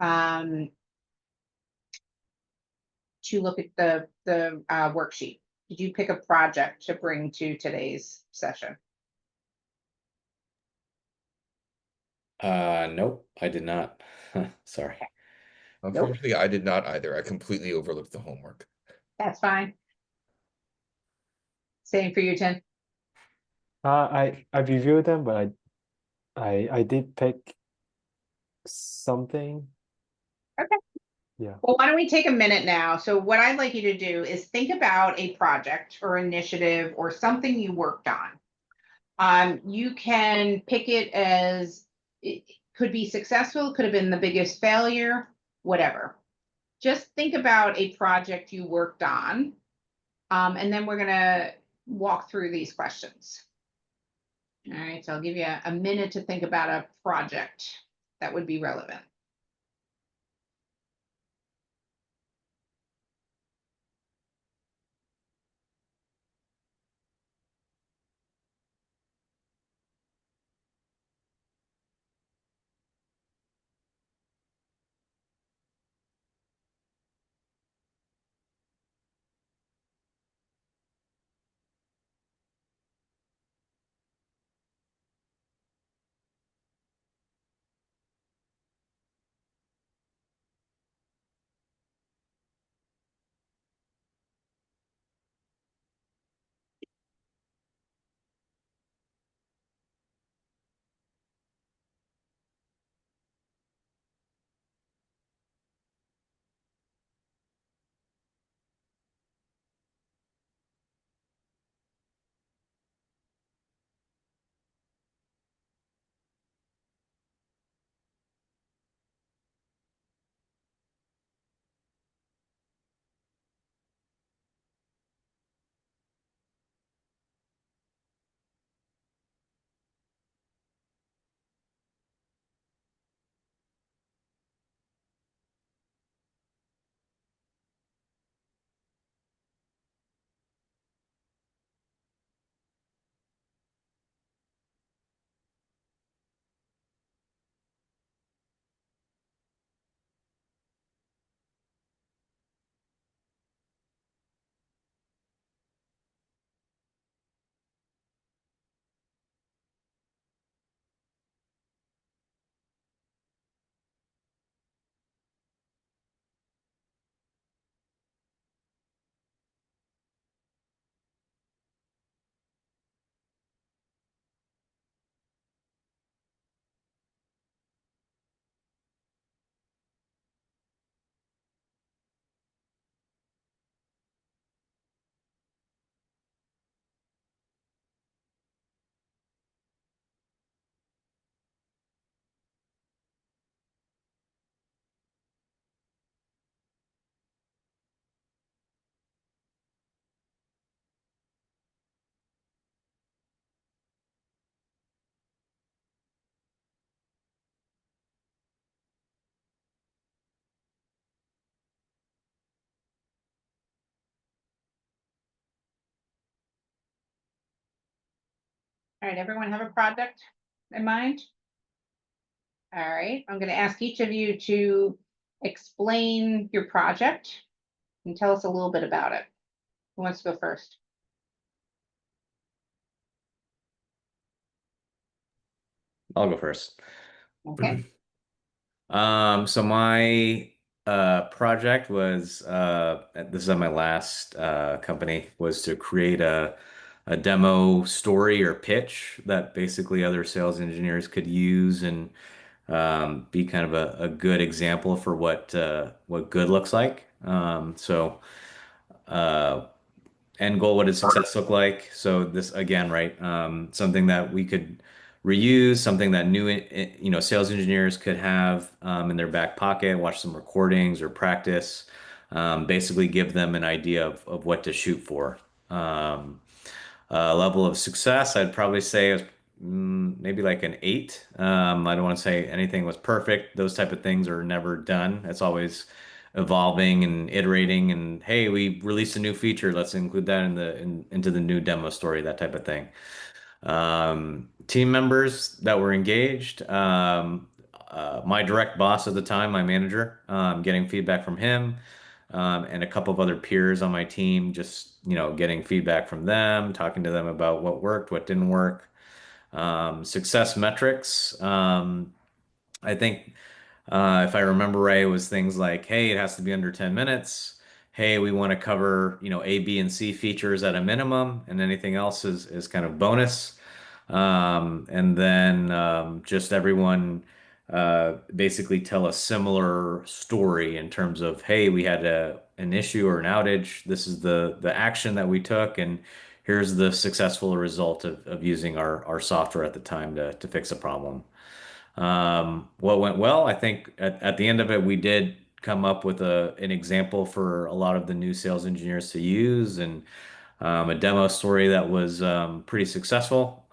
to look at the worksheet? Did you pick a project to bring to today's session? Nope, I did not. Sorry. Unfortunately, I did not either. I completely overlooked the homework. That's fine. Same for you, Tim. I reviewed them, but I did pick something. Okay. Yeah. Well, why don't we take a minute now? So what I'd like you to do is think about a project or initiative or something you worked on. You can pick it as it could be successful, could have been the biggest failure, whatever. Just think about a project you worked on, and then we're going to walk through these questions. All right, so I'll give you a minute to think about a project that would be relevant. All right, everyone have a project in mind? All right, I'm going to ask each of you to explain your project and tell us a little bit about it. Who wants to go first? I'll go first. Okay. So my project was this is at my last company, was to create a demo story or pitch that basically other sales engineers could use and be kind of a good example for what good looks like. Uh, End goal, what does success look like? So this again, right? Something that we could reuse, something that sales engineers could have in their back pocket, watch some recordings or practice, basically give them an idea of what to shoot for. Um, Level of success, I'd probably say is maybe like an 8. I don't want to say anything was perfect. Those type of things are never done. It's always evolving and iterating. And hey, we released a new feature. Let's include that into the new demo story. That type of thing. Team members that were engaged. My direct boss at the time, my manager, getting feedback from him, and a couple of other peers on my team, just, getting feedback from them, talking to them about what worked, what didn't work. Success metrics. I think if I remember right, it was things like, hey, it has to be under 10 minutes. Hey, we want to cover, A, B, and C features at a minimum, and anything else is kind of bonus. And then just everyone basically tell a similar story in terms of, hey, we had an issue or an outage. This is the action that we took, and here's the successful result of using our software at the time to fix a problem. What went well, I think at the end of it, we did come up with an example for a lot of the new sales engineers to use and a demo story that was pretty successful.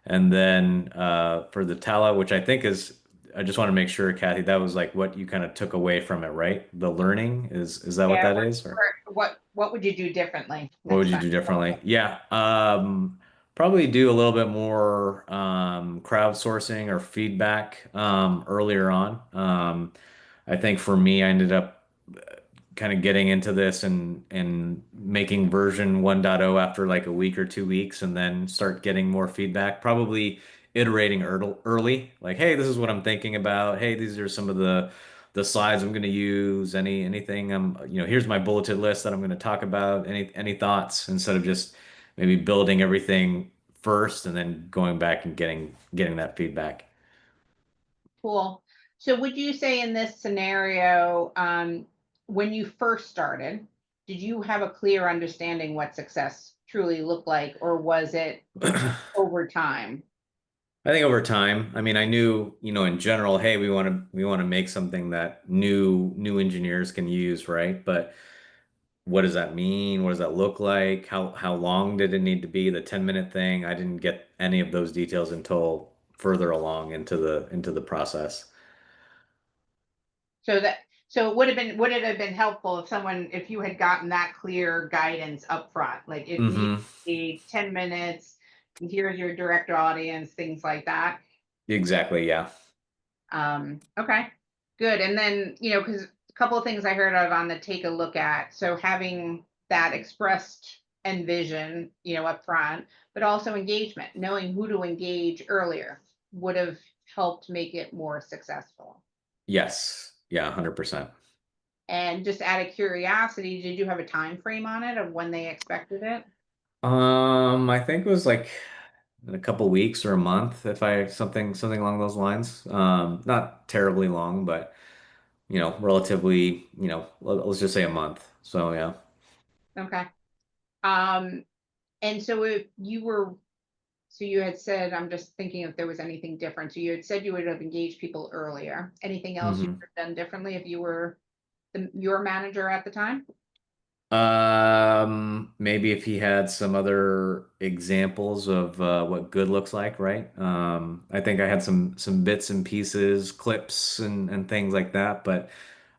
And then for the Tala, which I think I just want to make sure, Kathy, that was like what you kind of took away from it, right? The learning is that what Yeah, that is? Or what would you do differently what would next you time? do differently? Yeah, probably do a little bit more crowdsourcing or feedback earlier on. I think for me, I ended up kind of getting into this and making version 1.0 after like a week or 2 weeks, and then start getting more feedback. Probably iterating early, like, hey, this is what I'm thinking about. Hey, these are some of the slides I'm going to use. Anything here's my bulleted list that I'm going to talk about. Any thoughts, instead of just maybe building everything first and then going back and getting that feedback. Cool. So would you say in this scenario, when you first started, did you have a clear understanding what success truly looked like, or was it over time? I think over time, I mean, I knew, in general, hey, we want to make something that new engineers can use, right? But what does that mean? What does that look like? How long did it need to be? The 10-minute thing, I didn't get any of those details until further along into the process. So would it have been helpful if you had gotten that clear guidance up front, like it needs Hmm. to be 10 minutes, here's your direct audience, things like that. Exactly, yeah. Okay, good. And then, because a couple of things I heard of on the take a look at, so having that expressed envision, up front, but also engagement, knowing who to engage earlier would have helped make it more successful. Yes. Yeah, 100%. And just out of curiosity, did you have a time frame on it of when they expected it? I think it was like in a couple weeks or a month, if I something along those lines. Not terribly long, but relatively, let's just say a month. So yeah. Okay. Um, and so you had said, I'm just thinking if there was anything different. So you had said you would have engaged people earlier. Anything else you Hmm. would have done differently if you were your manager at the time? Maybe if he had some other examples of what good looks like, right? I think I had some bits and pieces, clips and things like that, but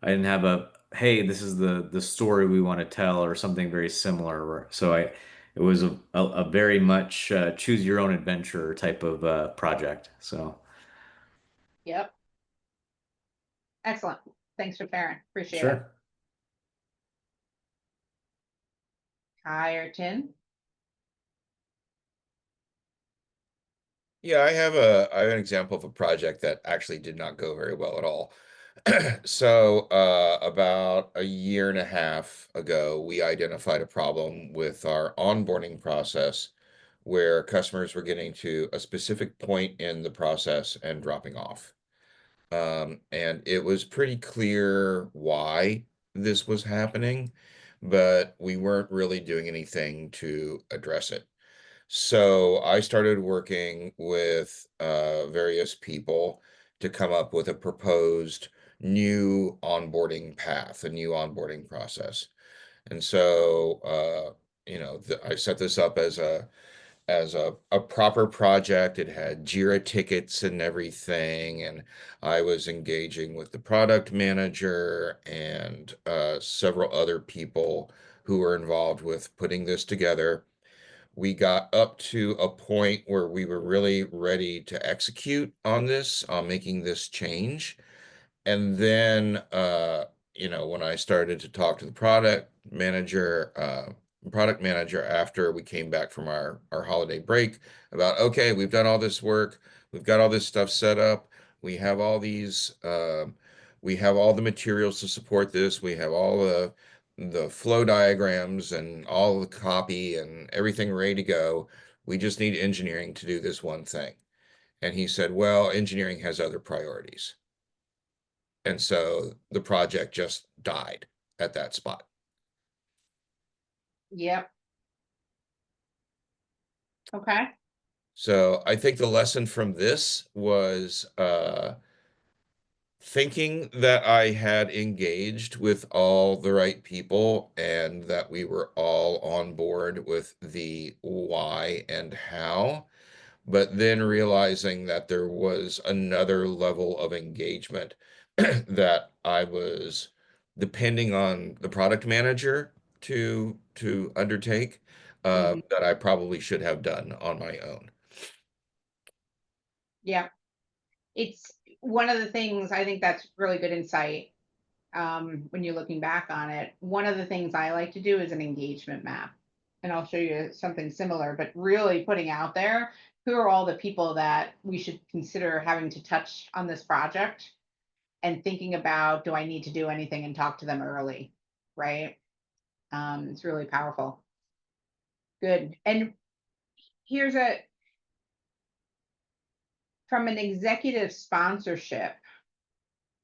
I didn't have hey, this is the story we want to tell or something very similar. So it was a very much choose your own adventure type of project. So Yep. Excellent. Thanks for sharing. Appreciate it. sure. Kai or Tin? Yeah, I have an example of a project that actually did not go very well at all. So, about a year and a half ago, we identified a problem with our onboarding process where customers were getting to a specific point in the process and dropping off. And it was pretty clear why this was happening, but we weren't really doing anything to address it. So I started working with various people to come up with a proposed new onboarding path, a new onboarding process. And so, I set this up as a proper project. It had Jira tickets and everything, and I was engaging with the product manager and several other people who were involved with putting this together. We got up to a point where we were really ready to execute on this, on making this change. And then, when I started to talk to the product manager after we came back from our holiday break about, okay, we've done all this work, we've got all this stuff set up, we have all these, we have all the materials to support this, we have all the flow diagrams and all the copy and everything ready to go. We just need engineering to do this one thing. And he said, well, engineering has other priorities. And so the project just died at that spot. Yep. Okay. So I think the lesson from this was thinking that I had engaged with all the right people and that we were all on board with the why and how, but then realizing that there was another level of engagement that I was depending on the product manager to undertake, Mhm. that I probably should have done on my own. Yeah. It's one of the things, I think that's really good insight. When you're looking back on it, one of the things I like to do is an engagement map. And I'll show you something similar, but really putting out there who are all the people that we should consider having to touch on this project, and thinking about, do I need to do anything, and talk to them early, right? It's really powerful. Good. And here's from an executive sponsorship,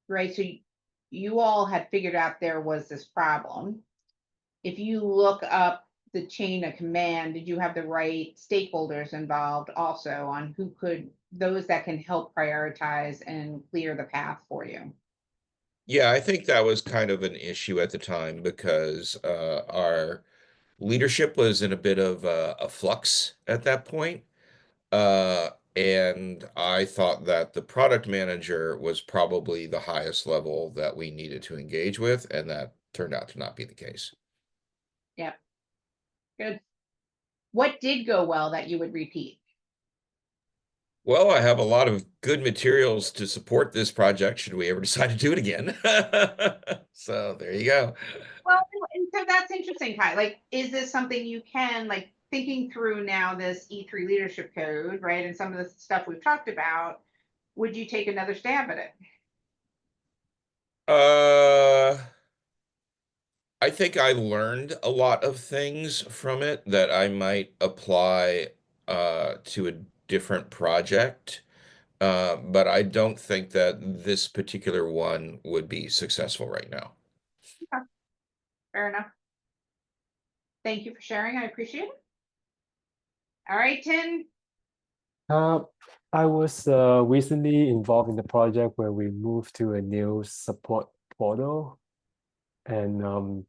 right? So you all had figured out there was this problem. If you look up the chain of command, did you have the right stakeholders involved also on those that can help prioritize and clear the path for you? Yeah, I think that was kind of an issue at the time because our leadership was in a bit of a flux at that point. And I thought that the product manager was probably the highest level that we needed to engage with, and that turned out to not be the case. Yep. Good. What did go well that you would repeat? Well, I have a lot of good materials to support this project should we ever decide to do it again. So there you go. Well, and so that's interesting, Kai. Like, is this something you can, like, thinking through now this E3 leadership code, right? And some of the stuff we've talked about, would you take another stab at it? Uh, I think I learned a lot of things from it that I might apply to a different project. But I don't think that this particular one would be successful right now. Okay, fair enough. Thank you for sharing. I appreciate it. All right, Tim. Uh, I was recently involved in the project where we moved to a new support portal, and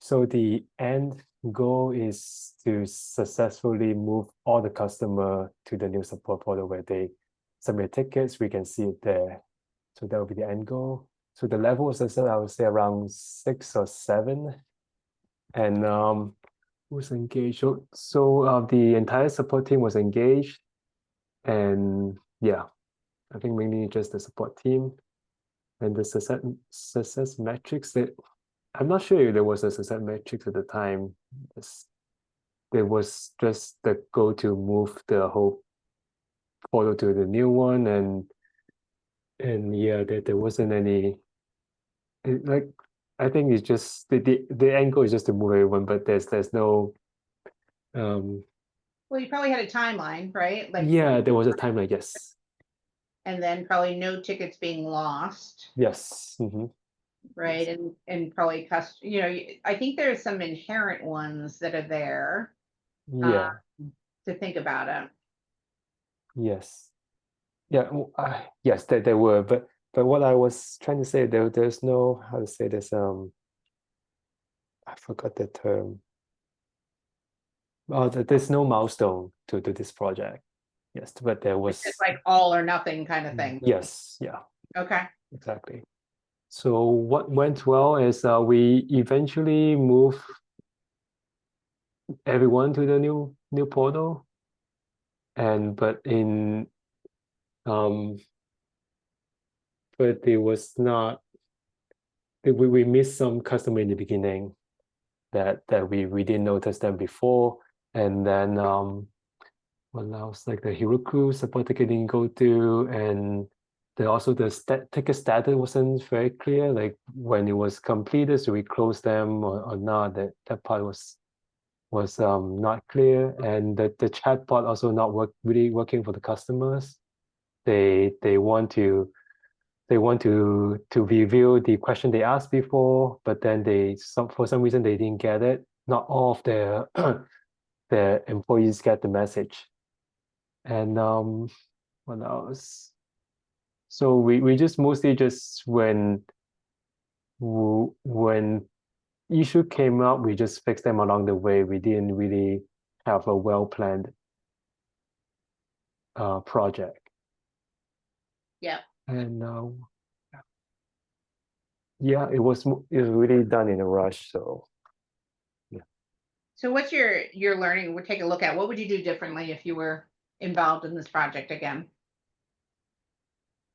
so the end goal is to successfully move all the customer to the new support portal where they submit tickets. We can see it there. So that will be the end goal. So the level of success, I would say around 6 or 7. And was engaged. So the entire support team was engaged, and yeah, I think mainly just the support team and the success metrics. That I'm not sure if there was a success metrics at the time. There was just the goal to move the whole portal to the new one, and yeah, there wasn't any like. I think it's just the end goal is just to move everyone, but there's no Well, you probably had a timeline, right? Like, yeah, there was a time, I guess. and then probably no tickets being lost, Yes. right? And probably I think there's some inherent ones that are there Yeah. to think about it. Yes. Yeah. Yes, there were, but what I was trying to say, there's no, how to say this, I forgot the term. There's no milestone to this project. Yes, but there It's just was. like all or nothing kind of thing. Yes. Yeah. Okay. Exactly. So what went well is we eventually moved everyone to the new portal, but it was not. We missed some customer in the beginning that we didn't notice them before, and then what else, like the hero crew support ticket didn't go through, and the ticket status wasn't very clear, like when it was completed, so we closed them or not. That part was not clear, and the chatbot also not really working for the customers. They want to review the question they asked before, but then for some reason they didn't get it. Not all of their employees get the message. And what else? So we just mostly just when issue came up, we just fixed them along the way. We didn't really have a well-planned project. Yeah. And yeah, it was really done in a rush. So So what's your learning? We'll take a look at what would you do differently if you were involved in this project again?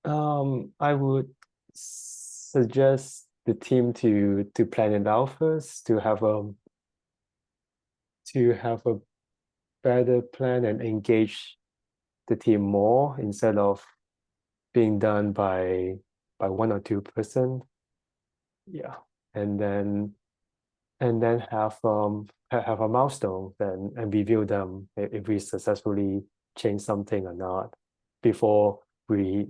I would suggest the team to plan it out first, to have a better plan and engage the team more instead of being done by one or two person. Yeah, and then have a milestone then and review them if we successfully change something or not before we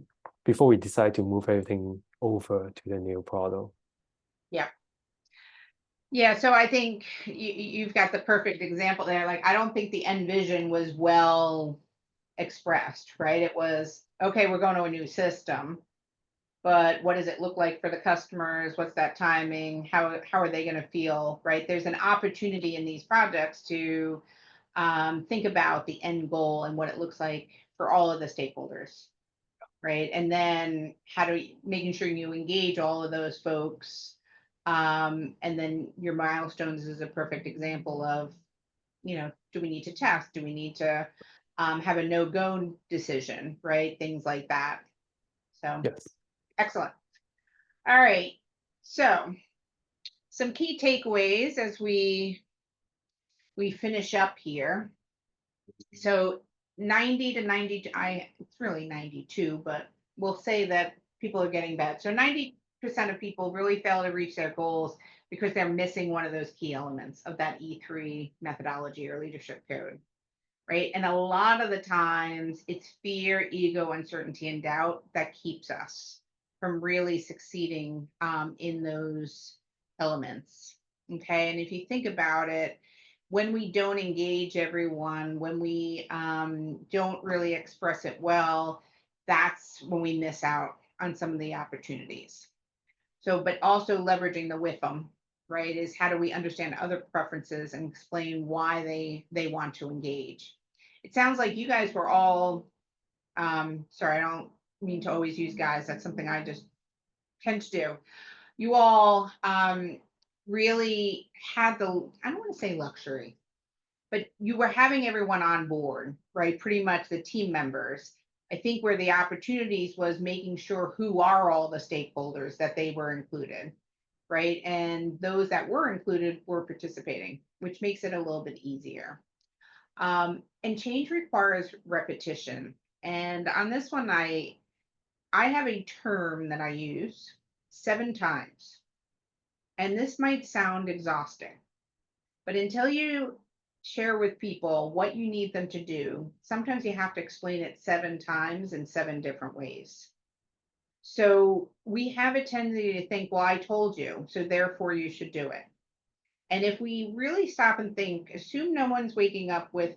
decide to move everything over to the new product. Yeah. Yeah, so I think you've got the perfect example there. Like, I don't think the end vision was well expressed, right? It was, okay, we're going to a new system, but what does it look like for the customers? What's that timing? How are they going to feel, right? There's an opportunity in these projects to think about the end goal and what it looks like for all of the stakeholders, right? And then making sure you engage all of those folks. And then your milestones is a perfect example of, do we need to test? Do we need to have a no-go decision, right? Things like that. So Yes. excellent. All right. So some key takeaways as we finish up here. So 90 to 90, it's really 92, but we'll say that people are getting bad. So 90% of people really fail to reach their goals because they're missing one of those key elements of that E3 methodology or leadership code, right? And a lot of the times it's fear, ego, uncertainty, and doubt that keeps us from really succeeding in those elements. Okay. And if you think about it, when we don't engage everyone, when we don't really express it well, that's when we miss out on some of the opportunities. So, but also leveraging the WIFM, right, is how do we understand other preferences and explain why they want to engage. It sounds like you guys were all, sorry, I don't mean to always use guys. That's something I just tend to do. You all really had I don't want to say luxury, but you were having everyone on board, right? Pretty much the team members. I think where the opportunities was making sure who are all the stakeholders that they were included, right? And those that were included were participating, which makes it a little bit easier. And change requires repetition. And on this one, I have a term that I use 7 times. And this might sound exhausting, but until you share with people what you need them to do, sometimes you have to explain it 7 times in 7 different ways. So we have a tendency to think, well, I told you, so therefore you should do it. And if we really stop and think, assume no one's waking up with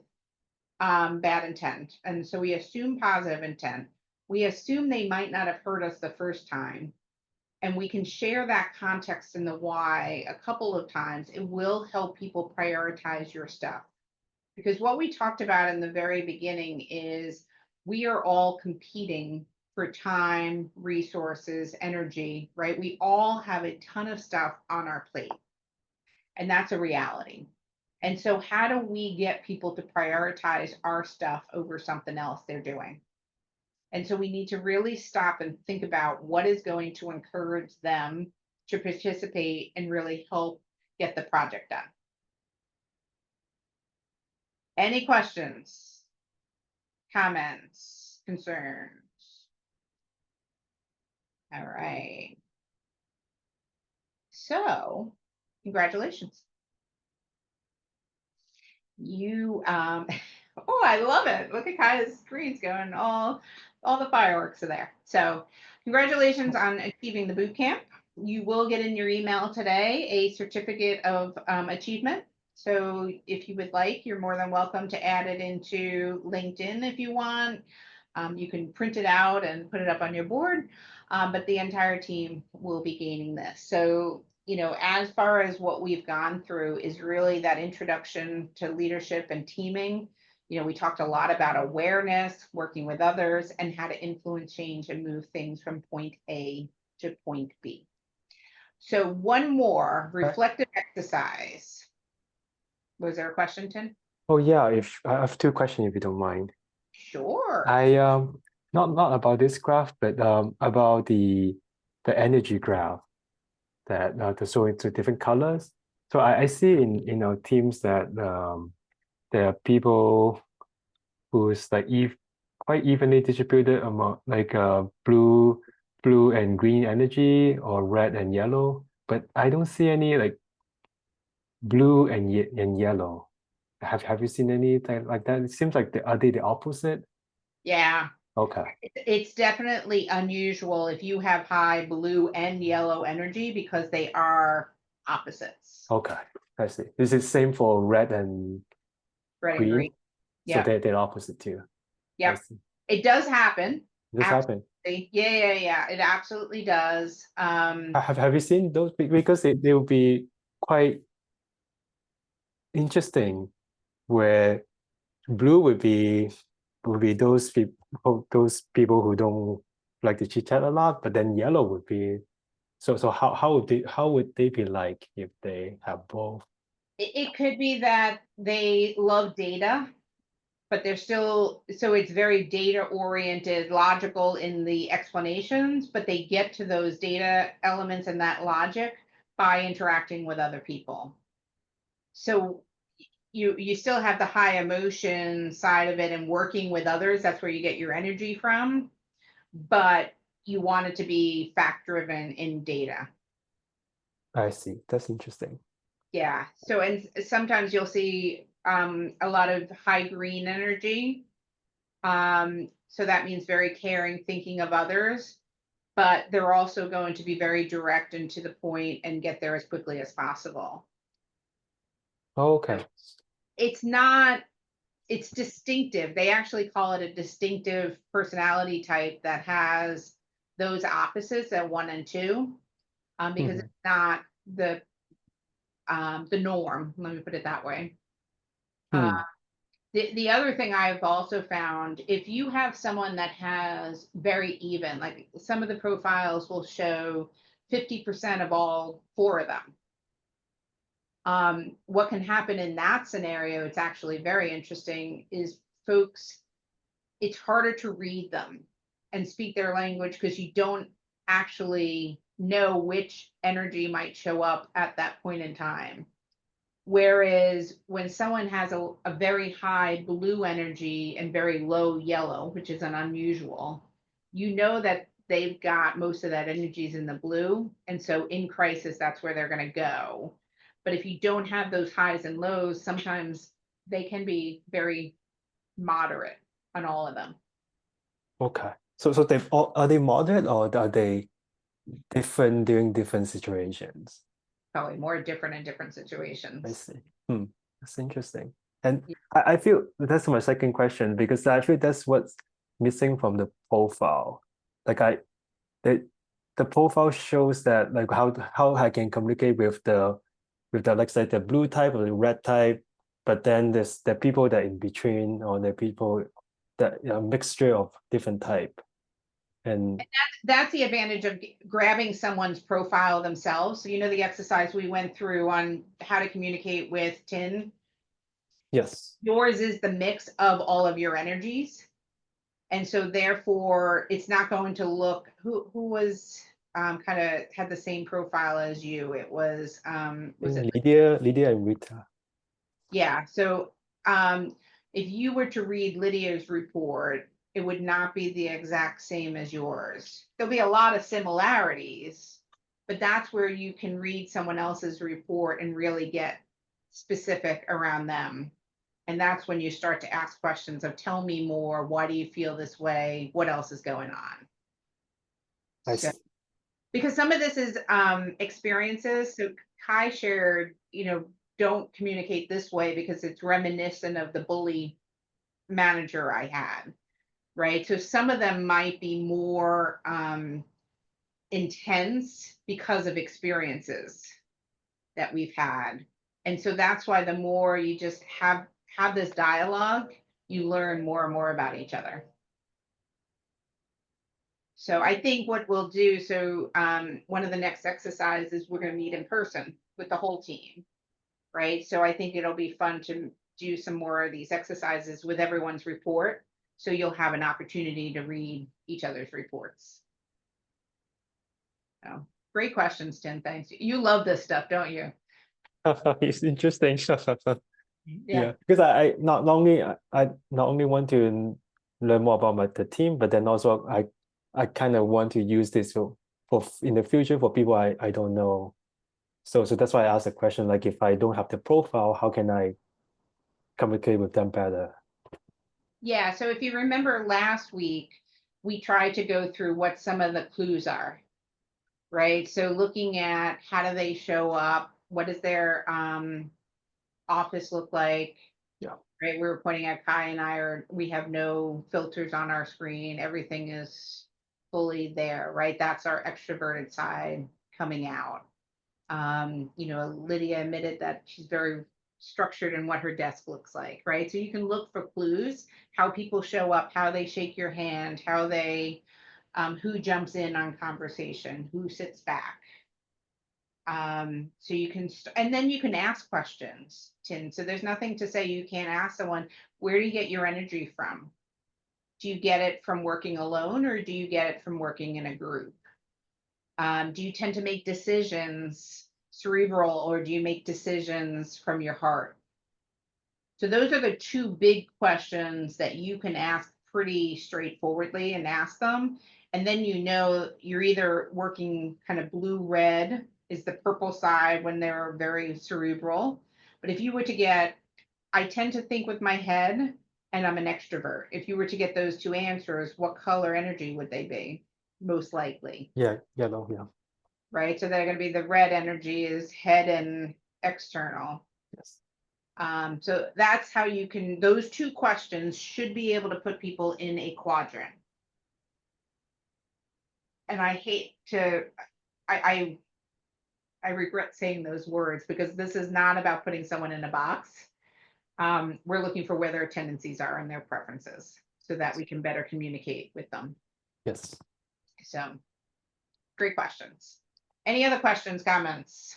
bad intent. And so we assume positive intent. We assume they might not have heard us the first time. And we can share that context and the why a couple of times. It will help people prioritize your stuff. Because what we talked about in the very beginning is we are all competing for time, resources, energy, right? We all have a ton of stuff on our plate. And that's a reality. And so, how do we get people to prioritize our stuff over something else they're doing? And so, we need to really stop and think about what is going to encourage them to participate and really help get the project done. Any questions, comments, concerns? All right. So, congratulations. You oh, I love it. Look at Kaya's screens going, all the fireworks are there. So congratulations on achieving the boot camp. You will get in your email today a certificate of achievement. So if you would like, you're more than welcome to add it into LinkedIn if you want. You can print it out and put it up on your board, but the entire team will be gaining this. So as far as what we've gone through is really that introduction to leadership and teaming. We talked a lot about awareness, working with others, and how to influence change and move things from point A to point B. So one more reflective exercise. Was there a question, Tim? Oh yeah, if I have 2 questions if you don't mind. Sure. I not about this graph, but about the energy graph that to show into different colors. So I see in our teams that there are people who's like quite evenly distributed among like blue and green energy or red and yellow, but I don't see any like blue and yellow. Have you seen anything like that? It seems like are they the opposite? Yeah. Okay. It's definitely unusual if you have high blue and yellow energy because they are opposites. Okay, I see. This is same for red and Red and green. So Yeah. they're opposite too. Yeah. It does happen. This happen. Yeah. It absolutely does. Have you seen those? Because they will be quite interesting where blue would be those people who don't like to chit chat a lot, but then yellow would be so how would they be like if they have both? It could be that they love data, but they're still, so it's very data oriented, logical in the explanations, but they get to those data elements and that logic by interacting with other people. So you still have the high emotion side of it and working with others. That's where you get your energy from, but you want it to be fact driven in data. I see. That's interesting. Yeah. So, and sometimes you'll see a lot of high green energy. So that means very caring, thinking of others, but they're also going to be very direct and to the point and get there as quickly as possible. Okay. It's distinctive. They actually call it a distinctive personality type that has those opposites at 1 and 2, because it's not the norm. Let me put it that way. The other thing I've also found, if you have someone that has very even, like some of the profiles will show 50% of all 4 of them. What can happen in that scenario, it's actually very interesting, is folks, it's harder to read them and speak their language because you don't actually know which energy might show up at that point in time. Whereas when someone has a very high blue energy and very low yellow, which is an unusual, you know that they've got most of that energies in the blue. And so in crisis, that's where they're going to go. But if you don't have those highs and lows, sometimes they can be very moderate on all of them. Okay. So they all are they moderate or are they different during different situations? Probably more different in different I situations. see. That's interesting. And I feel that's my second question because I feel that's what's missing from the profile. Like the profile shows that like how I can communicate with the like say the blue type or the red type, but then there's the people that in between or the people that mixture of different type. And That's the advantage of grabbing someone's profile themselves. So, you know, the exercise we went through on how to communicate with Tin, yes, yours is the mix of all of your energies. And so therefore it's not going to look who was kind of had the same profile as you. It was it Lydia and Rita. yeah. So if you were to read Lydia's report, it would not be the exact same as yours. There'll be a lot of similarities, but that's where you can read someone else's report and really get specific around them. And that's when you start to ask questions of tell me more, why do you feel this way? What else is going on? I So see. because some of this is experiences. So Kai shared, you know, don't communicate this way because it's reminiscent of the bully manager I had, right? So some of them might be more intense because of experiences that we've had. And so that's why the more you just have this dialogue, you learn more and more about each other. So I think what we'll do, so one of the next exercises, we're going to meet in person with the whole team, right? So I think it'll be fun to do some more of these exercises with everyone's report. So you'll have an opportunity to read each other's reports. So great questions, Tim. Thanks. You love this stuff, don't you? It's interesting. Yeah. Because I not only I not only want to learn more about the team, but then also I kind of want to use this for in the future for people I don't know. So that's why I asked the question, like if I don't have the profile, how can I communicate with them better? Yeah. So if you remember last week, we tried to go through what some of the clues are, right? So looking at how do they show up? What does their office look like? Yeah. Right. We were pointing out Kai and we have no filters on our screen. Everything is fully there, right? That's our extroverted side coming out. You know, Lydia admitted that she's very structured in what her desk looks like, right? So you can look for clues, how people show up, how they shake your hand, how they, who jumps in on conversation, who sits back. So you can, and then you can ask questions, Tin. So there's nothing to say you can't ask someone, where do you get your energy from? Do you get it from working alone or do you get it from working in a group? Do you tend to make decisions cerebral or do you make decisions from your heart? So those are the two big questions that you can ask pretty straightforwardly and ask them. And then you know you're either working kind of blue red is the purple side when they're very cerebral. But if you were to get, I tend to think with my head and I'm an extrovert. If you were to get those two answers, what color energy would they be? Most likely. Yeah, yellow, yeah. Right? So they're going to be the red energy is head and external. Yes. So that's how you can, those two questions should be able to put people in a quadrant. And I hate to, I regret saying those words because this is not about putting someone in a box. We're looking for where their tendencies are and their preferences so that we can better communicate with them. Yes. So great questions. Any other questions, comments?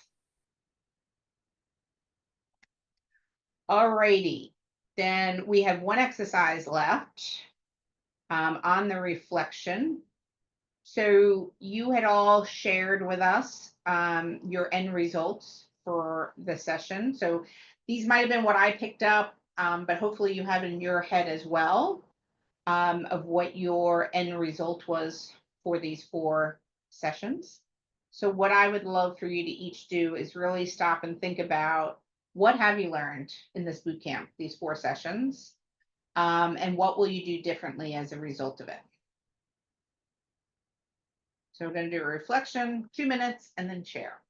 Alrighty, then we have one exercise left on the reflection. So you had all shared with us your end results for the session. So these might have been what I picked up, but hopefully you have it in your head as well of what your end result was for these 4 sessions. So what I would love for you to each do is really stop and think about what have you learned in this boot camp, these 4 sessions, and what will you do differently as a result of it. So we're going to do a reflection, 2 minutes, and then share.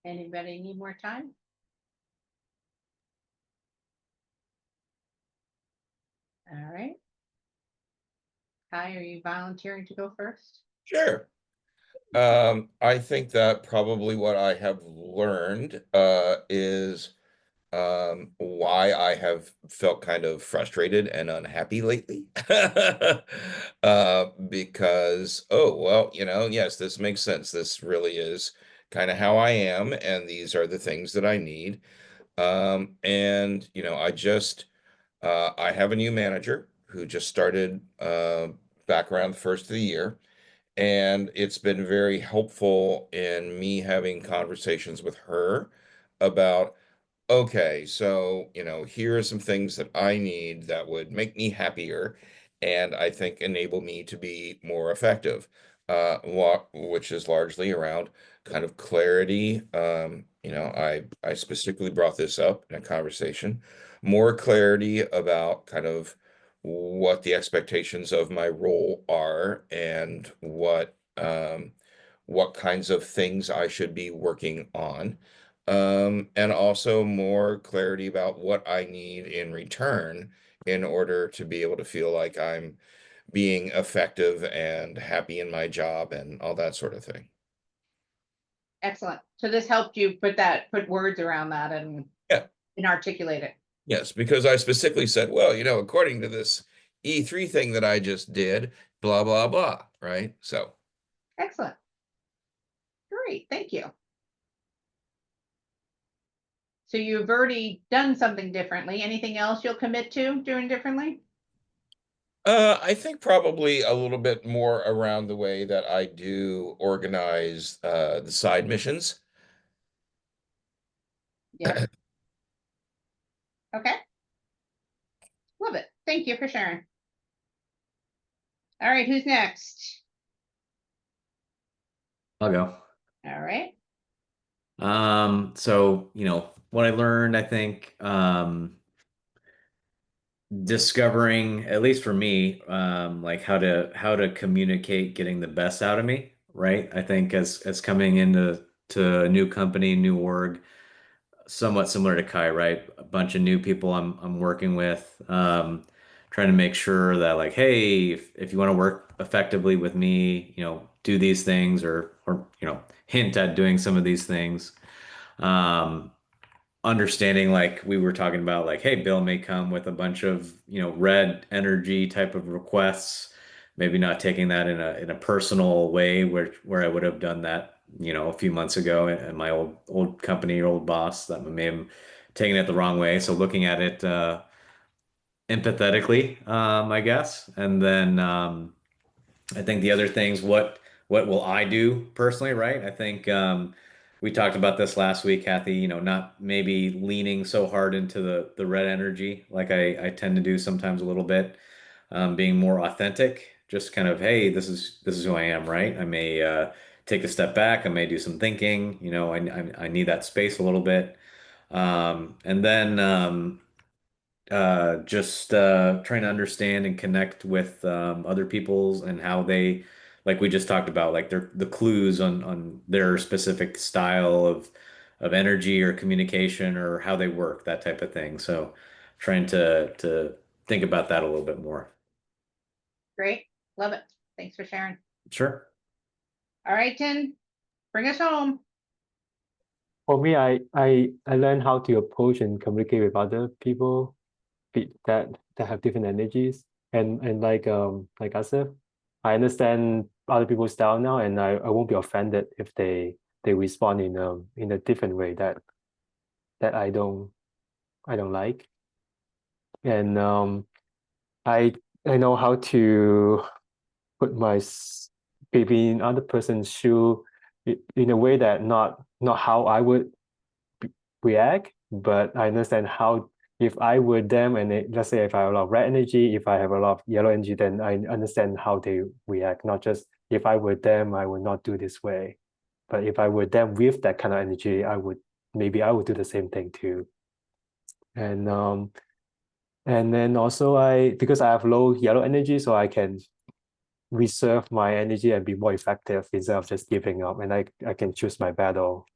Anybody need more time? All right. Kai, are you volunteering to go first? Sure. I think that probably what I have learned is why I have felt kind of frustrated and unhappy lately. Because, oh, well, yes, this makes sense. This really is kind of how I am, and these are the things that I need. And, I have a new manager who just started back around the first of the year. And it's been very helpful in me having conversations with her about, okay, so, here are some things that I need that would make me happier and I think enable me to be more effective. Which is largely around kind of clarity. I specifically brought this up in a conversation, more clarity about kind of what the expectations of my role are and what kinds of things I should be working on, and also more clarity about what I need in return in order to be able to feel like I'm being effective and happy in my job and all that sort of thing. Excellent. So this helped you put words around that Yeah. and articulate it. Yes, because I specifically said, well, according to this E3 thing that I just did, blah, blah, blah, right? So, Excellent. Great. Thank you. So you've already done something differently. Anything else you'll commit to doing differently? I think probably a little bit more around the way that I do organize the side missions. Yeah. Okay. Love it. Thank you for sharing. All right. Who's next? I'll go. All right. So, what I learned, I think, discovering, at least for me, like how to communicate getting the best out of me, right? I think as coming into a new company, new org, somewhat similar to Kai, right? A bunch of new people I'm working with, trying to make sure that like, hey, if you want to work effectively with me, do these things or hint at doing some of these things. Um, Understanding like we were talking about like, hey, Bill may come with a bunch of red energy type of requests, maybe not taking that in a personal way where I would have done that a few months ago at my old company, old boss, that may have taken it the wrong way. So looking at it empathetically, I guess. And then I think the other things, what will I do personally, right? I think we talked about this last week, Kathy, not maybe leaning so hard into the red energy like I tend to do sometimes a little bit, being more authentic, just kind of, hey, this is who I am, right? I may take a step back, I may do some thinking, I need that space a little bit. And then just trying to understand and connect with other people's and how they, like we just talked about, like the clues on their specific style of energy or communication or how they work, that type of thing. So trying to think about that a little bit more. Great. Love it. Thanks for sharing. Sure. All right, Tin, bring us home. For me, I learned how to approach and communicate with other people that have different energies. And like Asif, I understand other people's style now, and I won't be offended if they respond in a different way that I don't like. And I know how to put maybe in other person's shoe in a way that not how I would react, but I understand how if I were them and let's say if I have a lot of red energy, if I have a lot of yellow energy, then I understand how they react. Not just if I were them, I would not do this way. But if I were them with that kind of energy, maybe I would do the same thing too. And then also because I have low yellow energy, so I can reserve my energy and be more effective instead of just giving up. And I can choose my battle,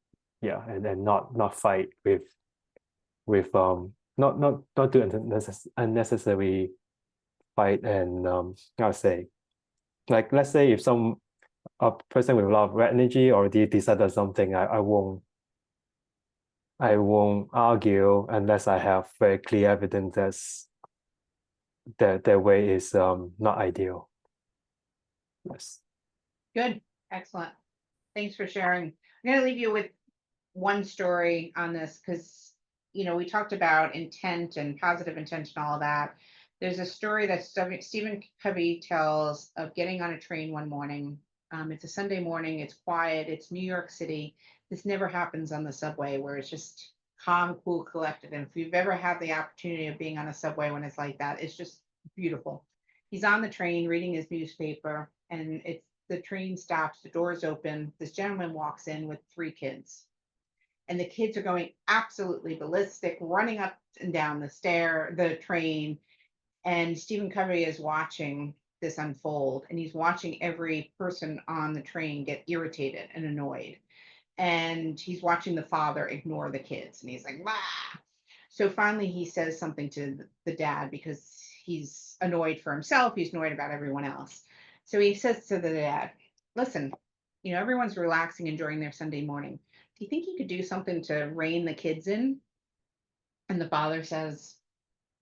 yeah, and not fight with not do unnecessary fight. And I'll say, like, let's say if a person with a lot of red energy already decided something, I won't argue unless I have very clear evidence that their way is not ideal. Yes. Good. Excellent. Thanks for sharing. I'm going to leave you with one story on this because, we talked about intent and positive intent and all of that. There's a story that Stephen Covey tells of getting on a train one morning. It's a Sunday morning. It's quiet. It's New York City. This never happens on the subway where it's just calm, cool, collected. And if you've ever had the opportunity of being on a subway when it's like that, it's just beautiful. He's on the train reading his newspaper, and the train stops, the doors open. This gentleman walks in with 3 kids. And the kids are going absolutely ballistic, running up and down the train. And Stephen Covey is watching this unfold, and he's watching every person on the train get irritated and annoyed. And he's watching the father ignore the kids, and he's like, "Bah!" So finally, he says something to the dad because he's annoyed for himself. He's annoyed about everyone else. So he says to the dad, "Listen, everyone's relaxing, enjoying their Sunday morning. Do you think you could do something to rein the kids in?" And the father says,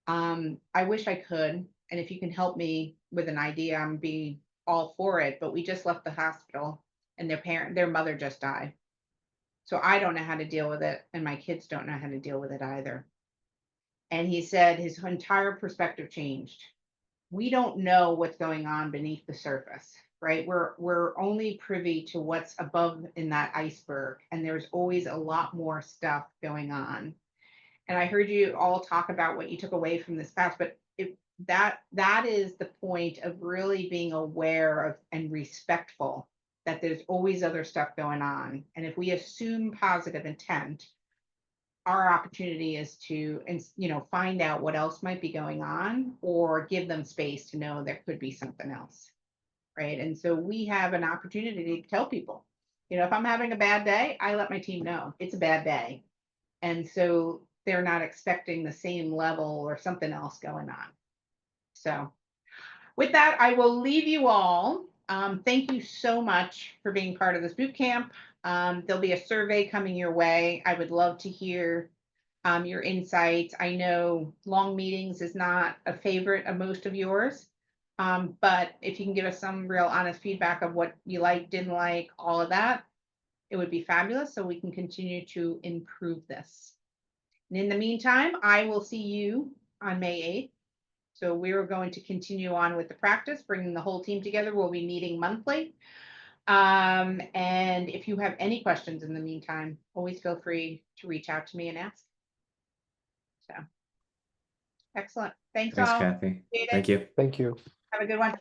"I wish I could. And if you can help me with an idea, I'm be all for it. But we just left the hospital, and their mother just died. So I don't know how to deal with it, and my kids don't know how to deal with it either." And he said his entire perspective changed. We don't know what's going on beneath the surface, right? We're only privy to what's above in that iceberg, and there's always a lot more stuff going on. And I heard you all talk about what you took away from this past, but that is the point of really being aware of and respectful that there's always other stuff going on. And if we assume positive intent, our opportunity is to, find out what else might be going on or give them space to know there could be something else. Right. And so we have an opportunity to tell people, if I'm having a bad day, I let my team know it's a bad day. And so they're not expecting the same level or something else going on. So with that, I will leave you all. Thank you so much for being part of this boot camp. There'll be a survey coming your way. I would love to hear your insights. I know long meetings is not a favorite of most of yours. But if you can give us some real honest feedback of what you like, didn't like, all of that, it would be fabulous so we can continue to improve this. And in the meantime, I will see you on May 8th. So we're going to continue on with the practice, bringing the whole team together. We'll be meeting monthly. And if you have any questions in the meantime, always feel free to reach out to me and ask. So excellent. Thanks Thanks, all. Kathy. Appreciate it. Thank you. Thank you. Have a good one.